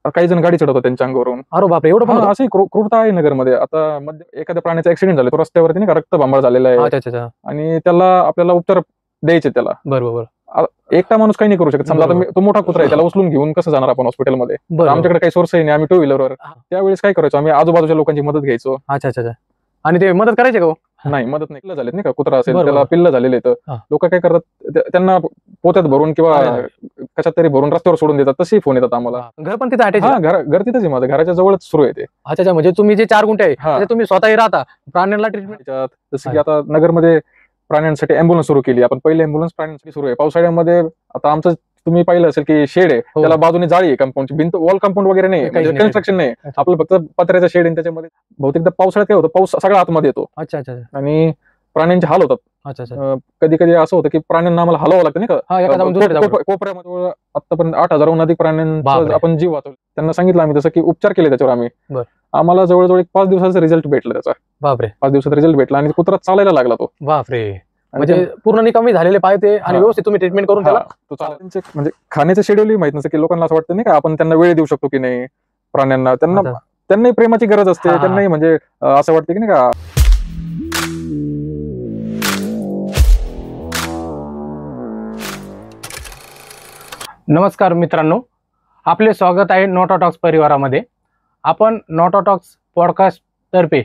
काही जण गाडी चढवतात त्यांच्या अंगावरून. अरे बापरे, एवढं पण? अशी क्रूरता आहे नगरमध्ये. आता एखाद्या प्राण्याचा ऍक्सिडेंट झाला, तो रस्त्यावरती नाही का रक्तबंबाळ झालेला आहे, अच्छा. आणि त्याला आपल्याला उपचार द्यायचे त्याला. बरोबर. एकटा माणूस काही नाही करू शकत. समजा आता तो मोठा कुत्रा आहे, त्याला उचलून घेऊन कसं जाणार आपण हॉस्पिटलमध्ये? आमच्याकडे काही सोर्सही नाही, आम्ही टू व्हीलरवर. त्यावेळेस काय करायचो आम्ही, आजूबाजूच्या लोकांची मदत घ्यायचो. अच्छा. आणि ते मदत करायचे का? नाही, मदत नाही. पिल्लं झालेत नाही का, कुत्रा असेल त्याला पिल्लं झालेले, तर लोक काय करतात, त्यांना पोत्यात भरून किंवा कशात तरी भरून रस्त्यावर सोडून देतात. तशी फोन येतात आम्हाला. घर पण तिथे अटॅच? घर तिथेच आहे माझं, घराच्या जवळच सुरू आहे ते. अच्छा, म्हणजे तुम्ही जे 4 गुंठे आहे तुम्ही स्वतःही राहता, प्राण्यांना ट्रीटमेंट? जसं की आता नगरमध्ये प्राण्यांसाठी अँब्युलन्स सुरू केली आपण. पहिले अँब्युलन्स प्राण्यांसाठी सुरू आहे. पावसाळ्यामध्ये आता आमचं तुम्ही पाहिलं असेल की शेड आहे, त्याला बाजूने जाळी आहे, कंपाऊंडची भिंत, वॉल कंपाऊंड वगैरे नाही, कन्स्ट्रक्शन नाही, आपलं फक्त पत्र्याचा शेड आहे. त्याच्यामध्ये बहुतेकदा पावसाळ्यात काय होतं, पाऊस सगळा आतमध्ये येतो. अच्छा. आणि प्राण्यांचे हाल होतात. कधी कधी असं होतं की प्राण्यांना आम्हाला हलवावं लागतं नाही का, कोपऱ्यामध्ये. आतापर्यंत 8,000हून अधिक प्राण्यांचा आपण जीव वाचवला. त्यांना सांगितलं आम्ही तसं की उपचार केले त्याच्यावर आम्ही. आम्हाला जवळजवळ 5 दिवसाचा रिझल्ट भेटला त्याचा. बापरे, 5 दिवसाचा रिझल्ट भेटला आणि कुत्रा चालायला लागला तो. बापरे, म्हणजे पूर्ण निकामी झालेले पाहिजे आणि व्यवस्थित तुम्ही ट्रीटमेंट करून त्याला. म्हणजे खाण्याचं शेड्यूलही माहित नसतं की लोकांना असं वाटतं नाही का आपण त्यांना वेळ देऊ शकतो की नाही प्राण्यांना. त्यांनाही प्रेमाची गरज असते, त्यांनाही म्हणजे असं वाटतं की नाही का. नमस्कार मित्रांनो, आपले स्वागत आहे नोटा टॉक्स परिवारामध्ये. आपण नोटा टॉक्स पॉडकास्ट तर्फे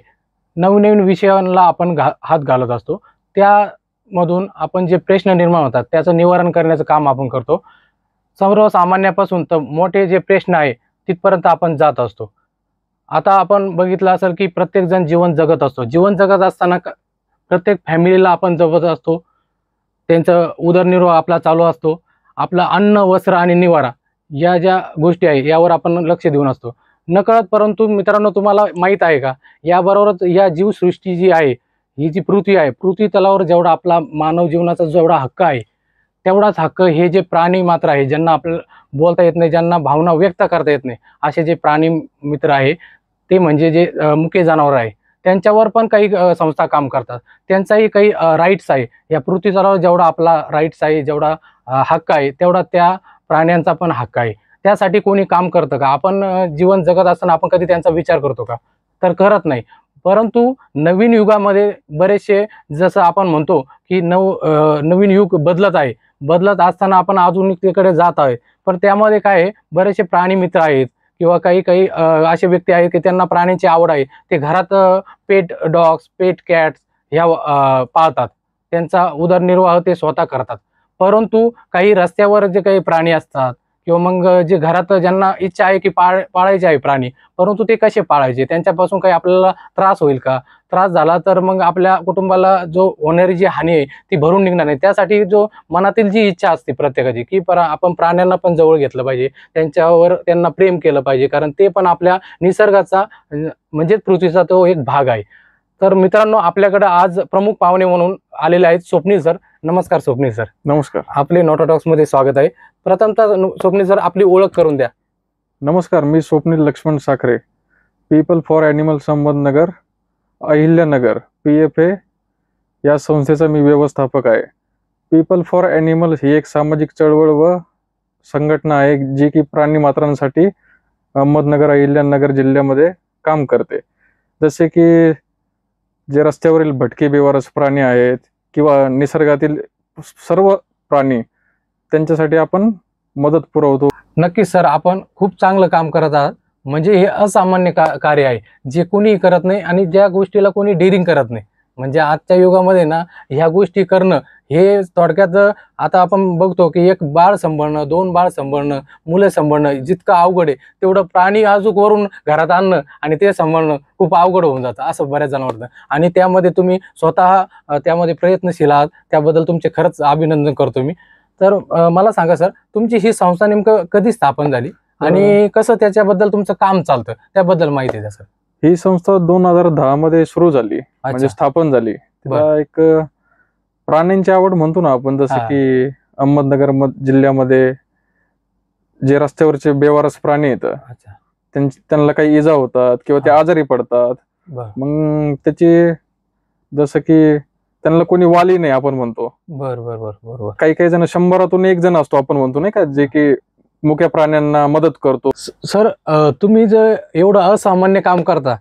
नवनवीन विषयांना आपण हात घालत असतो. त्यामधून आपण जे प्रश्न निर्माण होतात त्याचं निवारण करण्याचं काम आपण करतो. सर्वसामान्यापासून तर मोठे जे प्रश्न आहे तिथपर्यंत आपण जात असतो. आता आपण बघितलं असेल की प्रत्येक जण जीवन जगत असतो. जीवन जगत असताना प्रत्येक फॅमिलीला आपण जगत असतो. त्यांचं उदरनिर्वाह आपला चालू असतो. आपलं अन्न, वस्त्र आणि निवारा या ज्या गोष्टी आहे यावर आपण लक्ष देऊन असतो नकळत. परंतु मित्रांनो, तुम्हाला माहीत आहे का, याबरोबरच या जीवसृष्टी जी आहे, ही जी पृथ्वी आहे, पृथ्वी तलावर जेवढा आपला मानव जीवनाचा जेवढा हक्क आहे, तेवढाच हक्क हे जे प्राणी मात्र आहे, ज्यांना आपल्याला बोलता येत नाही, ज्यांना भावना व्यक्त करता येत नाही, असे जे प्राणी मित्र आहे ते म्हणजे जे मुके जनावर आहे, त्यांच्यावर पण काही संस्था काम करतात. त्यांचाही काही राईट्स आहे. या पृथ्वी तलावर जेवढा आपला राईट्स आहे, जेवढा हक्क आहे, तेवढा त्या प्राण्यांचा पण हक्क आहे. त्यासाठी कोणी काम करतं का? आपण जीवन जगत असताना आपण कधी त्यांचा विचार करतो का? तर करत नाही. परंतु नवीन युगामध्ये बरेचसे, जसं आपण म्हणतो की नवीन युग बदलत आहे, बदलत असताना आपण आधुनिकतेकडे जात आहे. पण त्यामध्ये काय आहे, बरेचसे प्राणी मित्र आहेत किंवा काही असे व्यक्ती आहेत की त्यांना प्राण्यांची आवड आहे. ते घरात पेट डॉग्स, पेट कॅट्स ह्या पाळतात. त्यांचा उदरनिर्वाह ते स्वतः करतात. परंतु काही रस्त्यावर जे काही प्राणी असतात किंवा मग जे घरात ज्यांना इच्छा आहे की पाळायचे आहे प्राणी, परंतु ते कसे पाळायचे, त्यांच्यापासून काही आपल्याला त्रास होईल का? त्रास झाला तर मग आपल्या कुटुंबाला जो होणारी जी हानी आहे ती भरून निघणार नाही. त्यासाठी जो मनातील जी इच्छा असते प्रत्येकाची की आपण प्राण्यांना पण जवळ घेतलं पाहिजे, त्यांच्यावर त्यांना प्रेम केलं पाहिजे, कारण ते पण आपल्या निसर्गाचा म्हणजे पृथ्वीचा तो एक भाग आहे. तर मित्रांनो, आपल्याकडे आज प्रमुख पाहुणे म्हणून आलेले आहेत स्वप्नील सर. नमस्कार स्वप्नील सर. नमस्कार. आपले नोटा टॉक्स मध्ये स्वागत आहे. प्रथमतः स्वप्नील सर, आपली ओळख करून द्या. नमस्कार, मी Swapnil Laxman Sakhare, people for animal Sambandhnagar, Ahilyanagar, PFA या संस्थेचा मी व्यवस्थापक आहे. पीपल फॉर ॲनिमल ही एक सामाजिक चळवळ व संघटना आहे जी की प्राणी मात्रांसाठी अहमदनगर, अहिल्यानगर जिल्ह्यामध्ये काम करते. जसे की जे रस्त्यावरील भटके बेवारस प्राणी आहेत किंवा निसर्गातील सर्व प्राणी, त्यांच्यासाठी आपण मदत पुरवतो. नक्कीच सर, आपण खूप चांगलं काम करत आहात. म्हणजे हे असामान्य कार्य आहे जे कोणी करत नाही आणि ज्या गोष्टीला कोणी डेअरिंग करत नाही. म्हणजे आजच्या युगामध्ये ना ह्या गोष्टी करणं हे थोडक्यात, आता आपण बघतो की एक बाळ सांभाळणं, 2 बाळ सांभाळणं, मुलं सांभाळणं जितकं अवघड आहे, तेवढं प्राणी अजून वरून घरात आणणं आणि ते सांभाळणं खूप अवघड होऊन जातं, असं बऱ्याच जण वाटतं. आणि त्यामध्ये तुम्ही स्वतः त्यामध्ये प्रयत्नशील आहात, त्याबद्दल तुमचे खरंच अभिनंदन करतो मी. तर मला सांगा सर, तुमची ही संस्था नेमकं कधी स्थापन झाली आणि कसं त्याच्याबद्दल तुमचं काम चालतं, त्याबद्दल माहिती द्या सर. ही संस्था 2010 मध्ये सुरू झाली, म्हणजे स्थापन झाली. तिला एक प्राण्यांची आवड म्हणतो ना आपण, जसं की अहमदनगर जिल्ह्यामध्ये जे रस्त्यावरचे बेवारस प्राणी येतात, त्यांना काही इजा होतात किंवा ते आजारी पडतात. मग त्याची, जसं की त्यांना कोणी वाली नाही आपण म्हणतो. बरोबर. काही जण 100तून 1 जण असतो आपण म्हणतो नाही का, जे की मुक्या प्राण्यांना मदत करतो. सर तुम्ही जर एवढं असामान्य काम करता,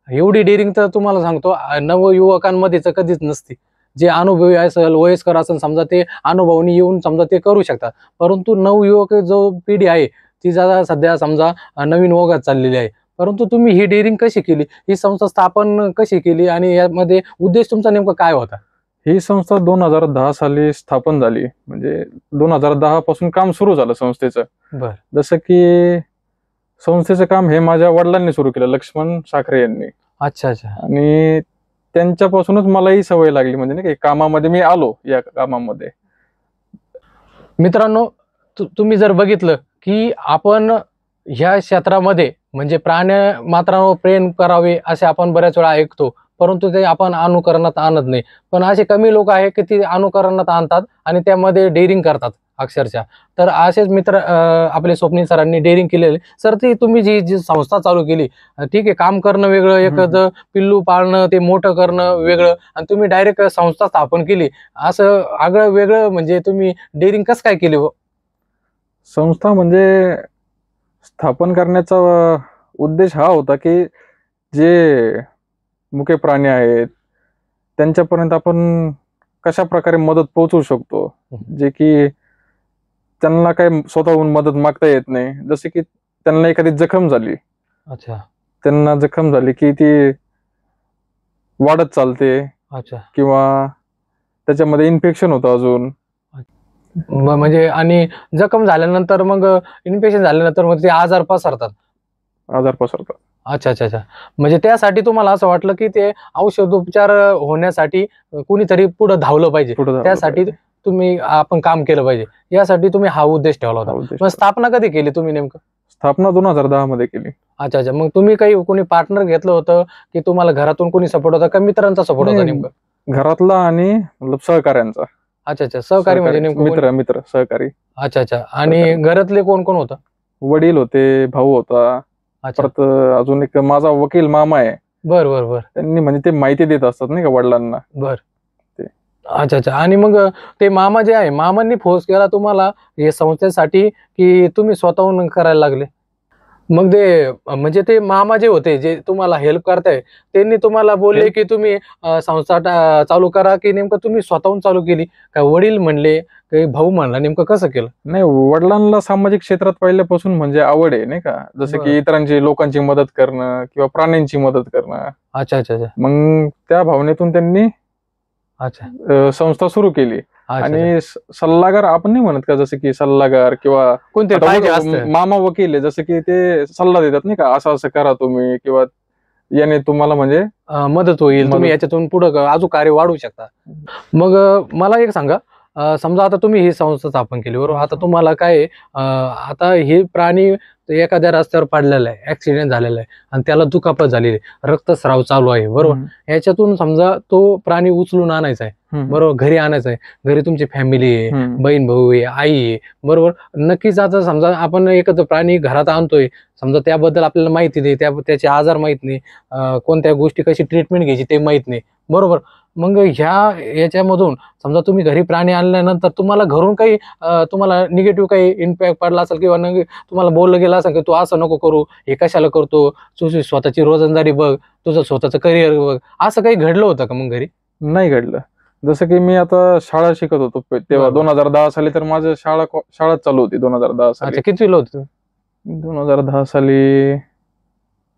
एवढी डेअरिंग तर तुम्हाला सांगतो नवयुवकांमध्ये तर कधीच नसते. जे अनुभवी असेल, वयस्कर असेल समजा, ते अनुभवाने येऊन समजा ते करू शकतात. परंतु नवयुवक जो पिढी आहे ती जरा सध्या समजा नवीन ओघात चाललेली आहे. परंतु तुम्ही ही डेअरिंग कशी केली, ही संस्था स्थापन कशी केली आणि यामध्ये उद्देश तुमचा नेमका काय होता? ही संस्था 2010 साली स्थापन झाली. म्हणजे 2010 पासून काम सुरू झालं संस्थेचं. बर. जसं की संस्थेचं काम हे माझ्या वडिलांनी सुरू केलं, लक्ष्मण साखरे यांनी. अच्छा अच्छा. आणि त्यांच्यापासूनच मलाही सवय लागली, म्हणजे नाही का कामामध्ये मी आलो या कामामध्ये. मित्रांनो, तुम्ही जर बघितलं की आपण ह्या क्षेत्रामध्ये म्हणजे प्राणी मात्रांवर प्रेम करावे असे आपण बऱ्याच वेळा ऐकतो, परंतु ते आपण अनुकरणात आणत नाही. पण असे कमी लोक आहेत की ते अनुकरणात आणतात आणि त्यामध्ये डेअरिंग करतात अक्षरशः. तर असेच मित्र आपले स्वप्नील सरांनी डेअरिंग केलेले. सर, ती तुम्ही जी जी संस्था चालू केली, ठीक आहे, काम करणं वेगळं, एखादं पिल्लू पाळणं ते मोठं करणं वेगळं, आणि तुम्ही डायरेक्ट संस्था स्थापन केली, असं आगळं वेगळं म्हणजे तुम्ही डेअरिंग कसं काय केली? संस्था म्हणजे स्थापन करण्याचा उद्देश हा होता की जे मुके प्राणी आहेत त्यांच्यापर्यंत आपण कशा प्रकारे मदत पोहोचवू शकतो, जे की त्यांना काही स्वतःहून मदत मागता येत नाही. जसे की त्यांना एखादी जखम झाली, अच्छा त्यांना जखम झाली की ती वाढत चालते, अच्छा. किंवा त्याच्यामध्ये इन्फेक्शन होतं अजून. म्हणजे आणि जखम झाल्यानंतर मग इन्फेक्शन झाल्यानंतर मग ते आजार पसरतात. आजार पसरतात. अच्छा अच्छा अच्छा. म्हणजे त्यासाठी तुम्हाला असं वाटलं की ते औषधोपचार होण्यासाठी कुणीतरी पुढे धावलं पाहिजे, पुढे जायला त्यासाठी पाहिजे. तुम्ही आपण काम केलं पाहिजे, यासाठी तुम्ही हा उद्देश ठेवला हा होता. उद्देश मग स्थापना कधी केली तुम्ही नेमकं? स्थापना 2010 मध्ये केली. अच्छा अच्छा. मग तुम्ही काही कोणी पार्टनर घेतलं होतं की तुम्हाला घरातून कोणी सपोर्ट होता का मित्रांचा सपोर्ट होता नाही, नेमकं? घरातला आणि मतलब सहकाऱ्यांचा. अच्छा अच्छा. सहकारी म्हणजे नेमकं मित्र मित्र सहकारी. अच्छा अच्छा. आणि घरातले कोण कोण होतं? वडील होते, भाऊ होता, अच्छा. परत अजून एक माझा वकील मामा आहे. बर बर बर त्यांनी म्हणजे ते माहिती देत असतात नाही का वडिलांना. बर. अच्छा अच्छा. आणि मग ते मामा जे आहे, मामांनी फोर्स केला तुम्हाला हे संस्थेसाठी की तुम्ही स्वतःहून करायला लागले? मग ते म्हणजे ते मामा जे होते, जे तुम्हाला हेल्प करताय, त्यांनी तुम्हाला बोलले की तुम्ही संस्था चालू करा, की नेमकं तुम्ही स्वतःहून चालू केली, का वडील म्हणले, काही भाऊ म्हणला, नेमकं कसं केलं? नाही, वडिलांना सामाजिक क्षेत्रात पहिल्यापासून म्हणजे आवड आहे नाही का, जसं की इतरांची लोकांची मदत करणं किंवा प्राण्यांची मदत करणं. अच्छा अच्छा अच्छा. मग त्या भावनेतून त्यांनी अच्छा संस्था सुरू केली. अच्छा. आणि सल्लागार आपण नाही म्हणत का, जसं की सल्लागार किंवा कोणते आता पाहिजे असतं? मामा वकील आहे, जसं की ते सल्ला देतात नाही का, असं असं करा तुम्ही, किंवा याने तुम्हाला म्हणजे मदत होईल, तुम्ही मदत. याच्यातून पुढे अजून कार्य वाढवू शकता. मग मला एक सांगा, समजा आता तुम्ही ही संस्था स्थापन केली, बरोबर, आता तुम्हाला काय आहे, आता हे प्राणी एखाद्या रस्त्यावर पडलेला आहे, ऍक्सिडेंट झालेला आहे आणि त्याला दुखापत झालेली आहे, रक्तस्राव चालू आहे, बरोबर, याच्यातून समजा तो प्राणी उचलून आणायचा आहे, बरोबर, घरी आणायचा आहे, घरी तुमची फॅमिली आहे, बहीण भाऊ आहे, आई आहे, बरोबर. नक्कीच आता समजा आपण एकच प्राणी घरात आणतोय, समजा त्याबद्दल आपल्याला माहिती नाही, त्याचे आजार माहित नाही, कोणत्या गोष्टी कशी ट्रीटमेंट घ्यायची ते माहित नाही, बरोबर. मग याच्यामधून समजा तुम्ही घरी प्राणी आणल्यानंतर तुम्हाला घरून काही तुम्हाला निगेटिव्ह काही इम्पॅक्ट पडला असेल, किंवा तुम्हाला बोललं गेलं असेल की तू असं नको करू, हे कशाला करतो, तुझी स्वतःची रोजंदारी बघ, तुझं स्वतःचं करिअर बघ, असं काही घडलं होतं का मग घरी? नाही घडलं. जसं की मी आता शाळा शिकत होतो तेव्हा 2010 साली, तर माझं शाळा चालू होती 2010 साली. अच्छा, कितवीला होती? 2010 साली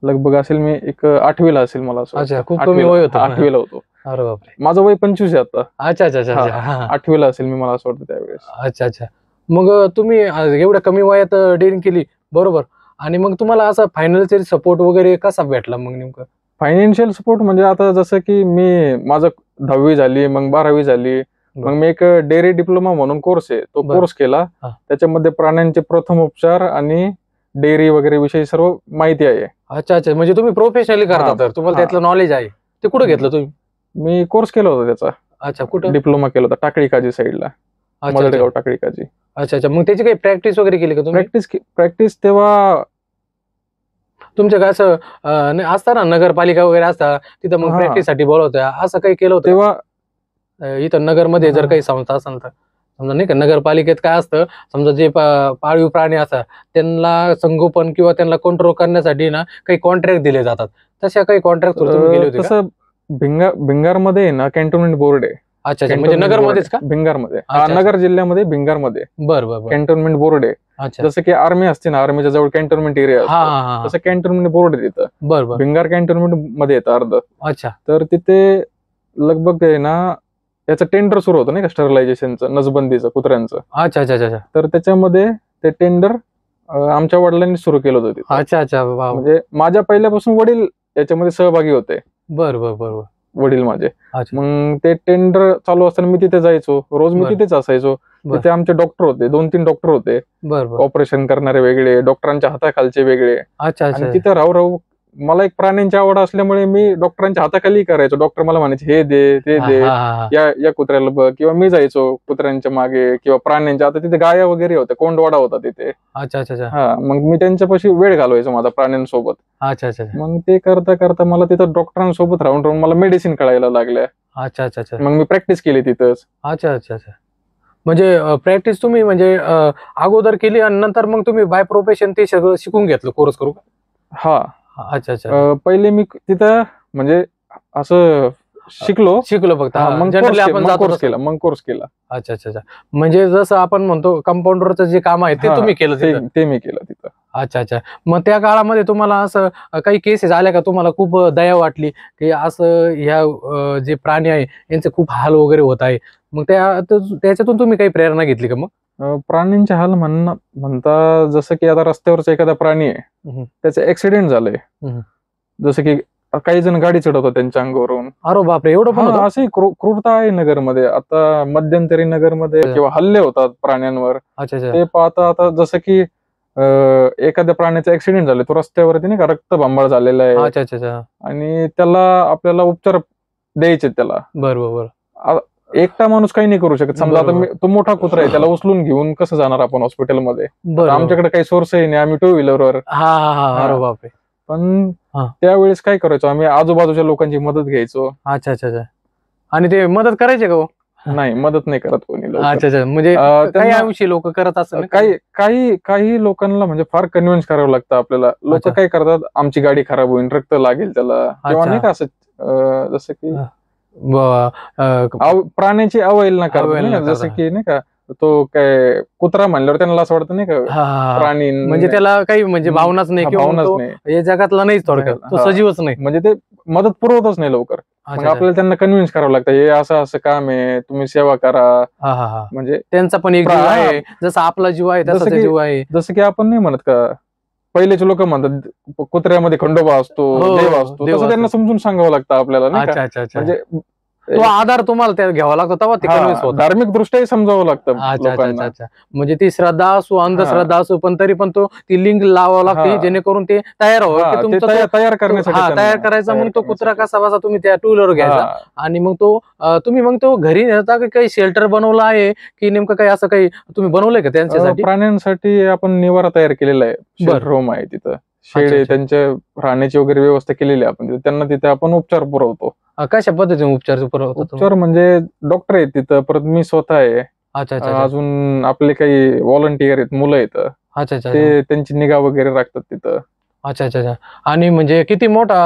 लगभग असेल मी एक 8वीला असेल मला असं. अच्छा, खूप कमी वय होतं. 8वीला होतो. अरे बापरे. माझं वय 25 आहे आता. अच्छा अच्छा अच्छा. 8वीला असेल मी, मला असं वाटतं त्यावेळेस. अच्छा अच्छा. मग तुम्ही एवढ्या कमी वयात डेअरिंग केली, बरोबर, आणि मग तुम्हाला असं फायनान्शियल सपोर्ट वगैरे कसा भेटला मग नेमकं? फायनान्शियल सपोर्ट म्हणजे आता जसं की माझं 10वी झाली, मग 12वी झाली, मग मी एक डेअरी डिप्लोमा म्हणून कोर्स आहे, तो कोर्स केला. त्याच्यामध्ये प्राण्यांचे प्रथमोपचार आणि डेअरी वगैरे विषयी सर्व माहिती आहे. अच्छा अच्छा. म्हणजे तुम्ही प्रोफेशनली करता, तर तुम्हाला त्यातलं नॉलेज आहे. ते कुठं घेतलं तुम्ही? मी कोर्स केला होता त्याचा. अच्छा, कुठं? डिप्लोमा केला होता टाकळी काजी साईडला, मदडगाव टाकळी काजी. अच्छा अच्छा. मग त्याची काही प्रॅक्टिस वगैरे केली का तुम्ही? प्रॅक्टिस तेव्हा तुमच्या काय असं असतं ना, नगरपालिका वगैरे असतात तिथं, मग प्रॅक्टिस साठी बोलवत्या, असं काही केलं होतं तेव्हा इथं नगरमध्ये जर काही संस्था असेल तर? समजा नाही का नगरपालिकेत काय असतं, समजा जे पाळीव प्राणी असतात त्यांना संगोपन किंवा त्यांना कंट्रोल करण्यासाठी ना काही कॉन्ट्रॅक्ट दिले जातात, तशा काही कॉन्ट्रॅक्ट तुम्ही गेले होते का? तसं भिंगारमध्ये आहे ना कॅन्टोन्मेंट बोर्ड आहे. अच्छा अच्छा, म्हणजे नगरमध्येच का? भिंगारमध्ये, अच्छा, नगर जिल्ह्यामध्ये भिंगारमध्ये बरं बरं बरं. कॅन्टोन्मेंट बोर्ड आहे. अच्छा, जसं की आर्मी असते ना, आर्मीच्या जवळ कॅन्टोन्मेंट एरिया हा असतो, हा हा, तसं कॅन्टोन्मेंट बोर्ड आहे तिथं. बरं बरं. भिंगार कॅन्टोन्मेंट मध्ये येतं अर्ध. अच्छा तर तिथे लगभग आहे ना याचं टेंडर सुरू होतं नाही का, स्टरलायझेशनचं, नसबंदीचं, कुत्र्यांचं. अच्छा अच्छा अच्छा. तर त्याच्यामध्ये ते टेंडर आमच्या वडिलांनी सुरू केलं होतं तिथं. अच्छा अच्छा, वा. म्हणजे माझ्या पहिल्यापासून वडील याच्यामध्ये सहभागी होते. बरं बरं बरं. वडील माझे. अच्छा. मग ते टेंडर चालू असताना मी तिथे जायचो, रोज मी बरं. तिथेच असायचो. बरं. तिथे आमचे डॉक्टर होते, 2-3 डॉक्टर होते, बरं बरं. ऑपरेशन करणारे वेगळे, डॉक्टरांच्या हाताखालचे वेगळे. अच्छा अच्छा. आणि तिथं राहू मला एक प्राण्यांची आवड असल्यामुळे मी डॉक्टरांच्या हाताखाली करायचो. डॉक्टर मला म्हणायचे हे दे ते हा दे, हा हा. या कुत्र्याला बघ, किंवा मी जायचो कुत्र्यांच्या मागे किंवा प्राण्यांच्या. आता तिथे गाया वगैरे होत्या, कोंडवाडा होता तिथे. अच्छा अच्छा अच्छा. हा, मग मी त्यांच्यापाशी वेळ घालवायचो माझा प्राण्यांसोबत. अच्छा अच्छा अच्छा. मग ते करता करता मला तिथं डॉक्टरांसोबत राहून राहून मला मेडिसिन कळायला लागल्या. अच्छा अच्छा अच्छा. मग मी प्रॅक्टिस केली तिथंच. अच्छा अच्छा अच्छा. म्हणजे प्रॅक्टिस तुम्ही म्हणजे अगोदर केली आणि नंतर मग तुम्ही बाय प्रोफेशन ते सगळं शिकून घेतलं, कोर्स करू? हा. अच्छा अच्छा. पहिले मी तिथं म्हणजे असं शिकलो फक्त. मग जनरली आपण जातो कोर्स तसं. केला, मग कोर्स केला. अच्छा अच्छा अच्छा. म्हणजे जसं आपण म्हणतो कंपाऊंडरचं जे काम आहे ते हा, तुम्ही केलं तिथं? ते मी केलं तिथं. अच्छा अच्छा. मग त्या काळामध्ये तुम्हाला असं काही केसेस आल्या का, तुम्हाला खूप दया वाटली की असं ह्या जे प्राणी आहे यांचे खूप हाल वगैरे होत आहे, मग त्याच्यातून तुम्ही काही प्रेरणा घेतली का मग? प्राण्यांचे हाल म्हणता जसं की आता रस्त्यावरचा एखादा प्राणी आहे, त्याचं ऍक्सिडेंट झालंय, जसं की काही जण गाडी चढवतात त्यांच्या अंगावरून. अरे बापरे, एवढं पण होतं? अशी क्रूरता आहे नगरमध्ये. आता मध्यंतरी नगरमध्ये किंवा हल्ले होतात प्राण्यांवर. अच्छा अच्छा. ते पाहता आता जसं की एखाद्या प्राण्याचा ऍक्सिडेंट झाला, तो रस्त्यावरती नाही का रक्तबंबाळ झालेला आहे, अच्छा अच्छा अच्छा. आणि त्याला आपल्याला उपचार द्यायचे त्याला. बरोबर. एकटा माणूस काही नाही करू शकत. समजा आता बरोबर. तो मोठा कुत्रा आहे, त्याला उचलून घेऊन कसं जाणार आपण हॉस्पिटलमध्ये? बरोबर. आमच्याकडे काही सोर्सही नाही, आम्ही 2 व्हीलरवर. हा हा हा. अरे बापरे. पण हा. त्यावेळेस काय करायचो आम्ही, आजूबाजूच्या लोकांची मदत घ्यायचो. अच्छा अच्छा अच्छा. आणि ते मदत करायचे का हो? नाही, मदत नाही करत कोणी लवकर. अच्छा अच्छा. म्हणजे काही त्यांना अंशी लोक करत असतात. काही लोकांना म्हणजे फार कन्व्हिन्स करावं लागतं आपल्याला. लोक अच्छा. काय करतात, आमची गाडी खराब होईल, रक्त लागेल त्याला, किंवा अच्छा. नाही का असं जसं की ब- प्राण्याची अवहेलना करतात अवहेलना नाही का, जसं करतात. की नाही का तो काय कुत्रा म्हणल्यावर त्यांना असं वाटतं नाही का हा, हा, हा. प्राणी, म्हणजे त्याला काही म्हणजे भावनाच नाही, किंवा भावनाच तो नाही, या जगातला नाहीच थोडक्यात, तो हा. सजीवच नाही. म्हणजे ते मदत पुरवतच नाही लवकर. मग अच्छा अच्छा. आपल्याला त्यांना कन्व्हिन्स करावं लागतं, हे असं असं काम आहे, तुम्ही सेवा करा. हा हा हा. म्हणजे त्यांचा पण एक जीव आहे, जसा आपला जीव आहे तसा जसं ते की- जीव आहे. जसं की आपण नाही म्हणत का, पहिलेचे लोक म्हणतात कुत्र्यामध्ये खंडोबा असतो, हो, देव असतो, देव तसं त्यांना असतो. समजून सांगावं लागतं आपल्याला नाही अच्छा का. अच्छा अच्छा. म्हणजे तो आधार तुम्हाला त्या घ्यावा लागतो तेव्हा ते कन्व्हिन्स होतं. धार्मिक दृष्ट्याही समजावं लागतं अच्छा अच्छा अच्छा लोकांना. अच्छा. म्हणजे ती श्रद्धा असो, अंधश्रद्धा असो, पण तरी पण ती लिंक लावावं लागते, हा. जेणेकरून ते तयार हा, व्हावं की ते तुमचा तयार करण्यासाठी तयार त्यांना करायचा. मग तो कुत्रा करण्यासाठी. कसा बसा तुम्ही त्या 2 व्हीलर घ्यायचा, हा. आणि मग तो तुम्ही मग तो घरी नेता की काही शेल्टर बनवला आहे, की नेमकं काही असं काही तुम्ही बनवलंय का त्यांच्यासाठी? प्राण्यांसाठी आपण निवारा तयार केलेला आहे, बरं. शेल्टर होम आहे तिथं, शेड अच्छा, आहे, अच्छा. त्यांच्या राहण्याची वगैरे व्यवस्था केलेली आहे आपण तिथं. त्यांना तिथे आपण उपचार पुरवतो. कशा पद्धतीने उपचार पुरवता तुम्ही? उपचार म्हणजे डॉक्टर आहेत तिथं, परत मी स्वतः आहे, अच्छा अच्छा अच्छा. अजून आपले काही व्हॉलंटियर आहेत, मुलं आहेत, अच्छा अच्छा अच्छा. ते त्यांची निगा वगैरे राखतात तिथं. अच्छा अच्छा अच्छा. आणि म्हणजे किती मोठा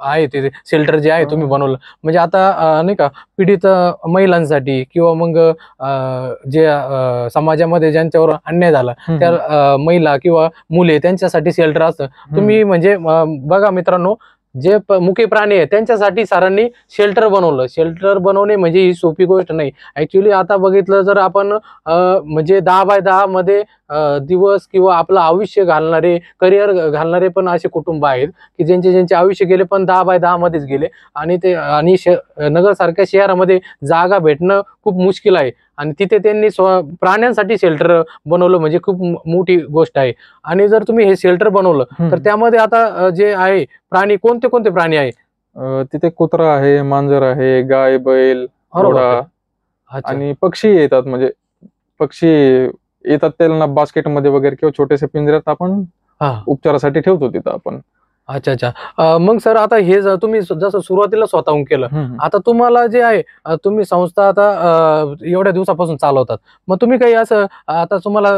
आहे ते शेल्टर जे आहे तुम्ही बनवलं? म्हणजे आता नाही का पीडित महिलांसाठी, किंवा मग जे समाजामध्ये ज्यांच्यावर अन्याय झाला त्या महिला किंवा मुले, त्यांच्यासाठी शेल्टर असतं. तुम्ही म्हणजे बघा मित्रांनो, जे मुके प्राणी आहे त्यांच्यासाठी सरांनी शेल्टर बनवलं. शेल्टर बनवणे म्हणजे ही सोपी गोष्ट नाही. ऍक्च्युली आता बघितलं जर आपण म्हणजे 10x10 मध्ये दिवस किंवा आपलं आयुष्य घालणारे, करिअर घालणारे पण असे कुटुंब आहेत की ज्यांचे आयुष्य गेले पण 10x10 मध्येच गेले, आणि ते नगर सारख्या शहरामध्ये जागा भेटणं खूप मुश्किल आहे, आणि तिथे त्यांनी प्राण्यांसाठी शेल्टर बनवलं म्हणजे खूप मोठी गोष्ट आहे. आणि जर तुम्ही हे शेल्टर बनवलं तर त्यामध्ये आता जे आहे प्राणी, कोणते कोणते प्राणी आहे? तिथे कुत्रा आहे, मांजर आहे, गाय, बैल, घोडा, आणि पक्षी येतात. म्हणजे पक्षी येतात, त्यांना बास्केटमध्ये वगैरे किंवा छोट्याशा पिंजऱ्यात आपण उपचारासाठी ठेवतो तिथं आपण. अच्छा अच्छा. मग सर आता हे तुम्ही जसं सुरुवातीला स्वतःहून केलं, आता तुम्हाला जे आहे तुम्ही संस्था आता एवढ्या दिवसापासून चालवतात. मग तुम्ही काही असं आता तुम्हाला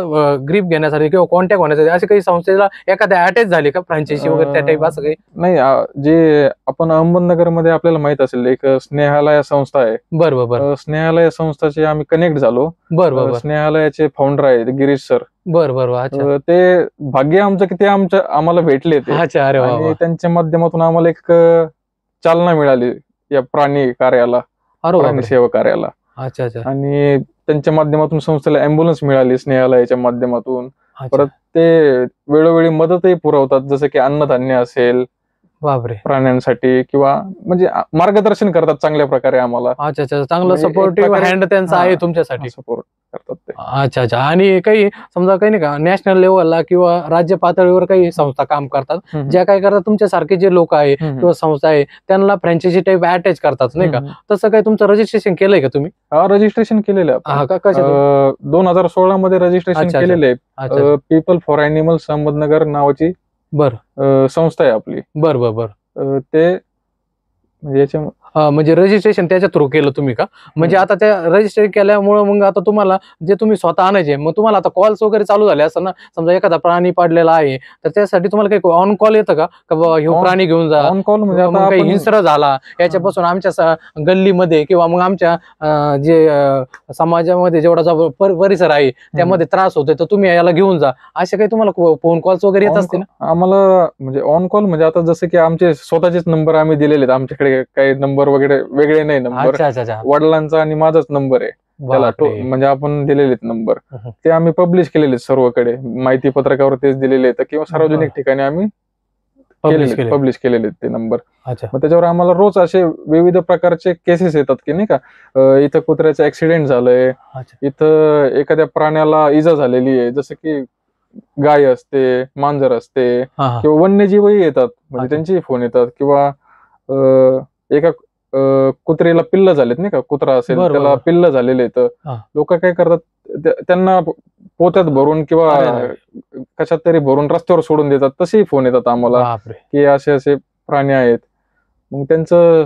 ग्रीप घेण्यासाठी किंवा कॉन्टॅक्ट होण्यासाठी असे काही संस्थेला एखाद्या अटॅच झाले का फ्रँचायझी वगैरे त्या टाईप असं काही? नाही, जे आपण अहमदनगर मध्ये आपल्याला माहित असेल एक स्नेहालय संस्था आहे. बरं बरं स्नेहालय संस्थाचे आम्ही कनेक्ट झालो. बरं बरं स्नेहालयाचे फाउंडर आहेत गिरीश सर. बरं बरं. अच्छा ते भाग्य आमचं की ते आम्हाला भेटले ते, अच्छा. अरे वा आणि वा. त्यांच्या माध्यमातून आम्हाला एक चालना मिळाली या प्राणी कार्याला, अरे प्राणी बापरे. सेवा कार्याला. अच्छा अच्छा आणि त्यांच्या माध्यमातून संस्थेला अँब्युलन्स मिळाली स्नेहालयाच्या माध्यमातून. अच्छा. परत ते वेळोवेळी मदतही पुरवतात, जसं की अन्नधान्य असेल बापरे. प्राण्यांसाठी, किंवा म्हणजे मार्गदर्शन करतात चांगल्या प्रकारे आम्हाला. अच्छा अच्छा. चांगलं म्हणजे एक सपोर्टिव्ह प्रकारे हँड त्यांचा आहे तुमच्यासाठी. सपोर्ट करतात ते. अच्छा अच्छा. आणि काही समजा काही नाही का नॅशनल लेवलला किंवा राज्य पातळीवर काही संस्था काम करतात, ज्या काय करतात तुमच्यासारखे जे लोक आहे किंवा संस्था आहे त्यांना फ्रँचायझी टाईप अटॅच करतात नाही का? तसं काही तुमचं रजिस्ट्रेशन केलंय का तुम्ही? रजिस्ट्रेशन केलेलं आहे हा आपण. का? कशात? 2016 मध्ये रजिस्ट्रेशन अच्छा, अच्छा. केलेलं अच्छा आहे. पीपल फॉर अॅनिमल्स अहमदनगर नावाची बरं संस्था आहे आपली. बरं बरं बरं. ते म्हणजे याच्या म्हणजे रजिस्ट्रेशन त्याच्या थ्रू केलं तुम्ही का? म्हणजे आता त्या रजिस्टर केल्यामुळे मग आता तुम्हाला जे तुम्ही स्वतः आणायचे मग तुम्हाला आता कॉल्स वगैरे चालू झाले असं ना, समजा एखादा प्राणी पाडलेला आहे तर त्यासाठी तुम्हाला काही ऑन कॉल येतं का बाबा हे प्राणी घेऊन जा, ऑन कॉल म्हणजे मग आता काही आपण हिंस्र झाला याच्यापासून आमच्या गल्लीमध्ये किंवा मग आमच्या जे समाजामध्ये जेवढा परिसर आहे त्यामध्ये त्रास होतोय तर तुम्ही याला घेऊन जा, असे काही तुम्हाला फोन कॉल्स वगैरे येत असतील ना? आम्हाला म्हणजे ऑन कॉल म्हणजे आता जसं की आमचे स्वतःचेच नंबर आम्ही दिलेले आहेत. आमच्याकडे काही नंबर वगैरे वेगळे नाही. नंबर अच्छा अच्छा अच्छा. वडिलांचा आणि माझाच नंबर आहे त्याला, बापरे. म्हणजे आपण दिलेले नंबर ते आम्ही पब्लिश केलेले सर्वकडे, माहिती पत्रकावर तेच दिलेले आहेत किंवा सार्वजनिक ठिकाणी आम्ही पब्लिश केलेले ते नंबर. अच्छा मग त्याच्यावर आम्हाला रोज असे विविध प्रकारचे केसेस येतात की नाही का, इथं कुत्र्याचं ऍक्सिडेंट झालंय, अच्छा. इथं एखाद्या प्राण्याला इजा झालेली आहे, जसं की गाय असते, मांजर असते, हा हा. किंवा वन्यजीवही येतात, म्हणजे अच्छा. त्यांचेही फोन येतात, किंवा एका कुत्रीला पिल्ल झालेत नाही का, कुत्रा असेल बरं, त्याला बरं. पिल्ल झालेले आहेत, हा. लोक काय करतात त्यांना पोत्यात भरून किंवा अरे, अरे. कशात तरी भरून रस्त्यावर सोडून देतात. तसेही फोन येतात आम्हाला बापरे. की असे असे प्राणी आहेत. मग त्यांचं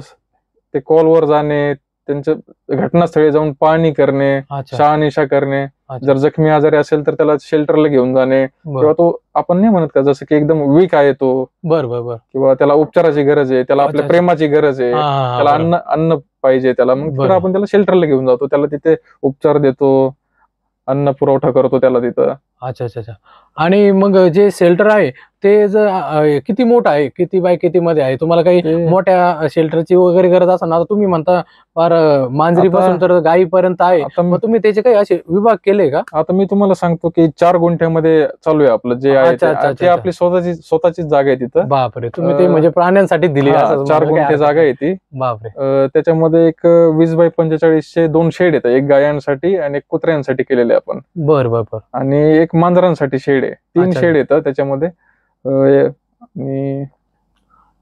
ते कॉलवर जाणे, त्यांच्या घटनास्थळी जाऊन पाहणी करणे, अच्छा शहानिशा करणे, अच्छा. जर जखमी आजारी असेल तर त्याला शेल्टरला घेऊन जाणे, बरं किंवा तो आपण नाही म्हणत का जसं की एकदम वीक आहे तो, बरं बरं बरं. किंवा त्याला उपचाराची गरज आहे, त्याला आपल्या अच्छा, अच्छा. प्रेमाची गरज आहे, हा हा हा. त्याला बरोबर. अन्न पाहिजे त्याला, मग तिकडे बरं. आपण त्याला शेल्टरला घेऊन जातो, त्याला तिथे उपचार देतो, अन्न पुरवठा करतो त्याला तिथं. अच्छा अच्छा अच्छा. आणि मग जे शेल्टर आहे ते जर किती मोठं आहे, किती बाय किती मध्ये आहे? तुम्हाला काही ते मोठ्या शेल्टरची वगैरे गरज असेल ना, आता तुम्ही म्हणता फार मांजरीपासून तर गायीपर्यंत आहे, आता मग तुम्ही त्याचे काही असे विभाग केले का? आता मी तुम्हाला सांगतो की 4 गुंठ्यामध्ये चालू आहे आपलं जे आहे अच्छा, अच्छा, ते अच्छा. आपली स्वतःची जागा आहे तिथं. बापरे, तुम्ही ते म्हणजे प्राण्यांसाठी दिली असं 4 म्हणायला काही गुंठे हरकत जागा नाही. आहे ती. बापरे. त्याच्यामध्ये एक 20 बाय 45चे 2 शेड येतात, एक गायांसाठी आणि एक कुत्र्यांसाठी केलेले आपण, बर बर बर. आणि एक मांजरांसाठी शेड आहे. 3 अच्छा. शेड येतात त्याच्यामध्ये. आणि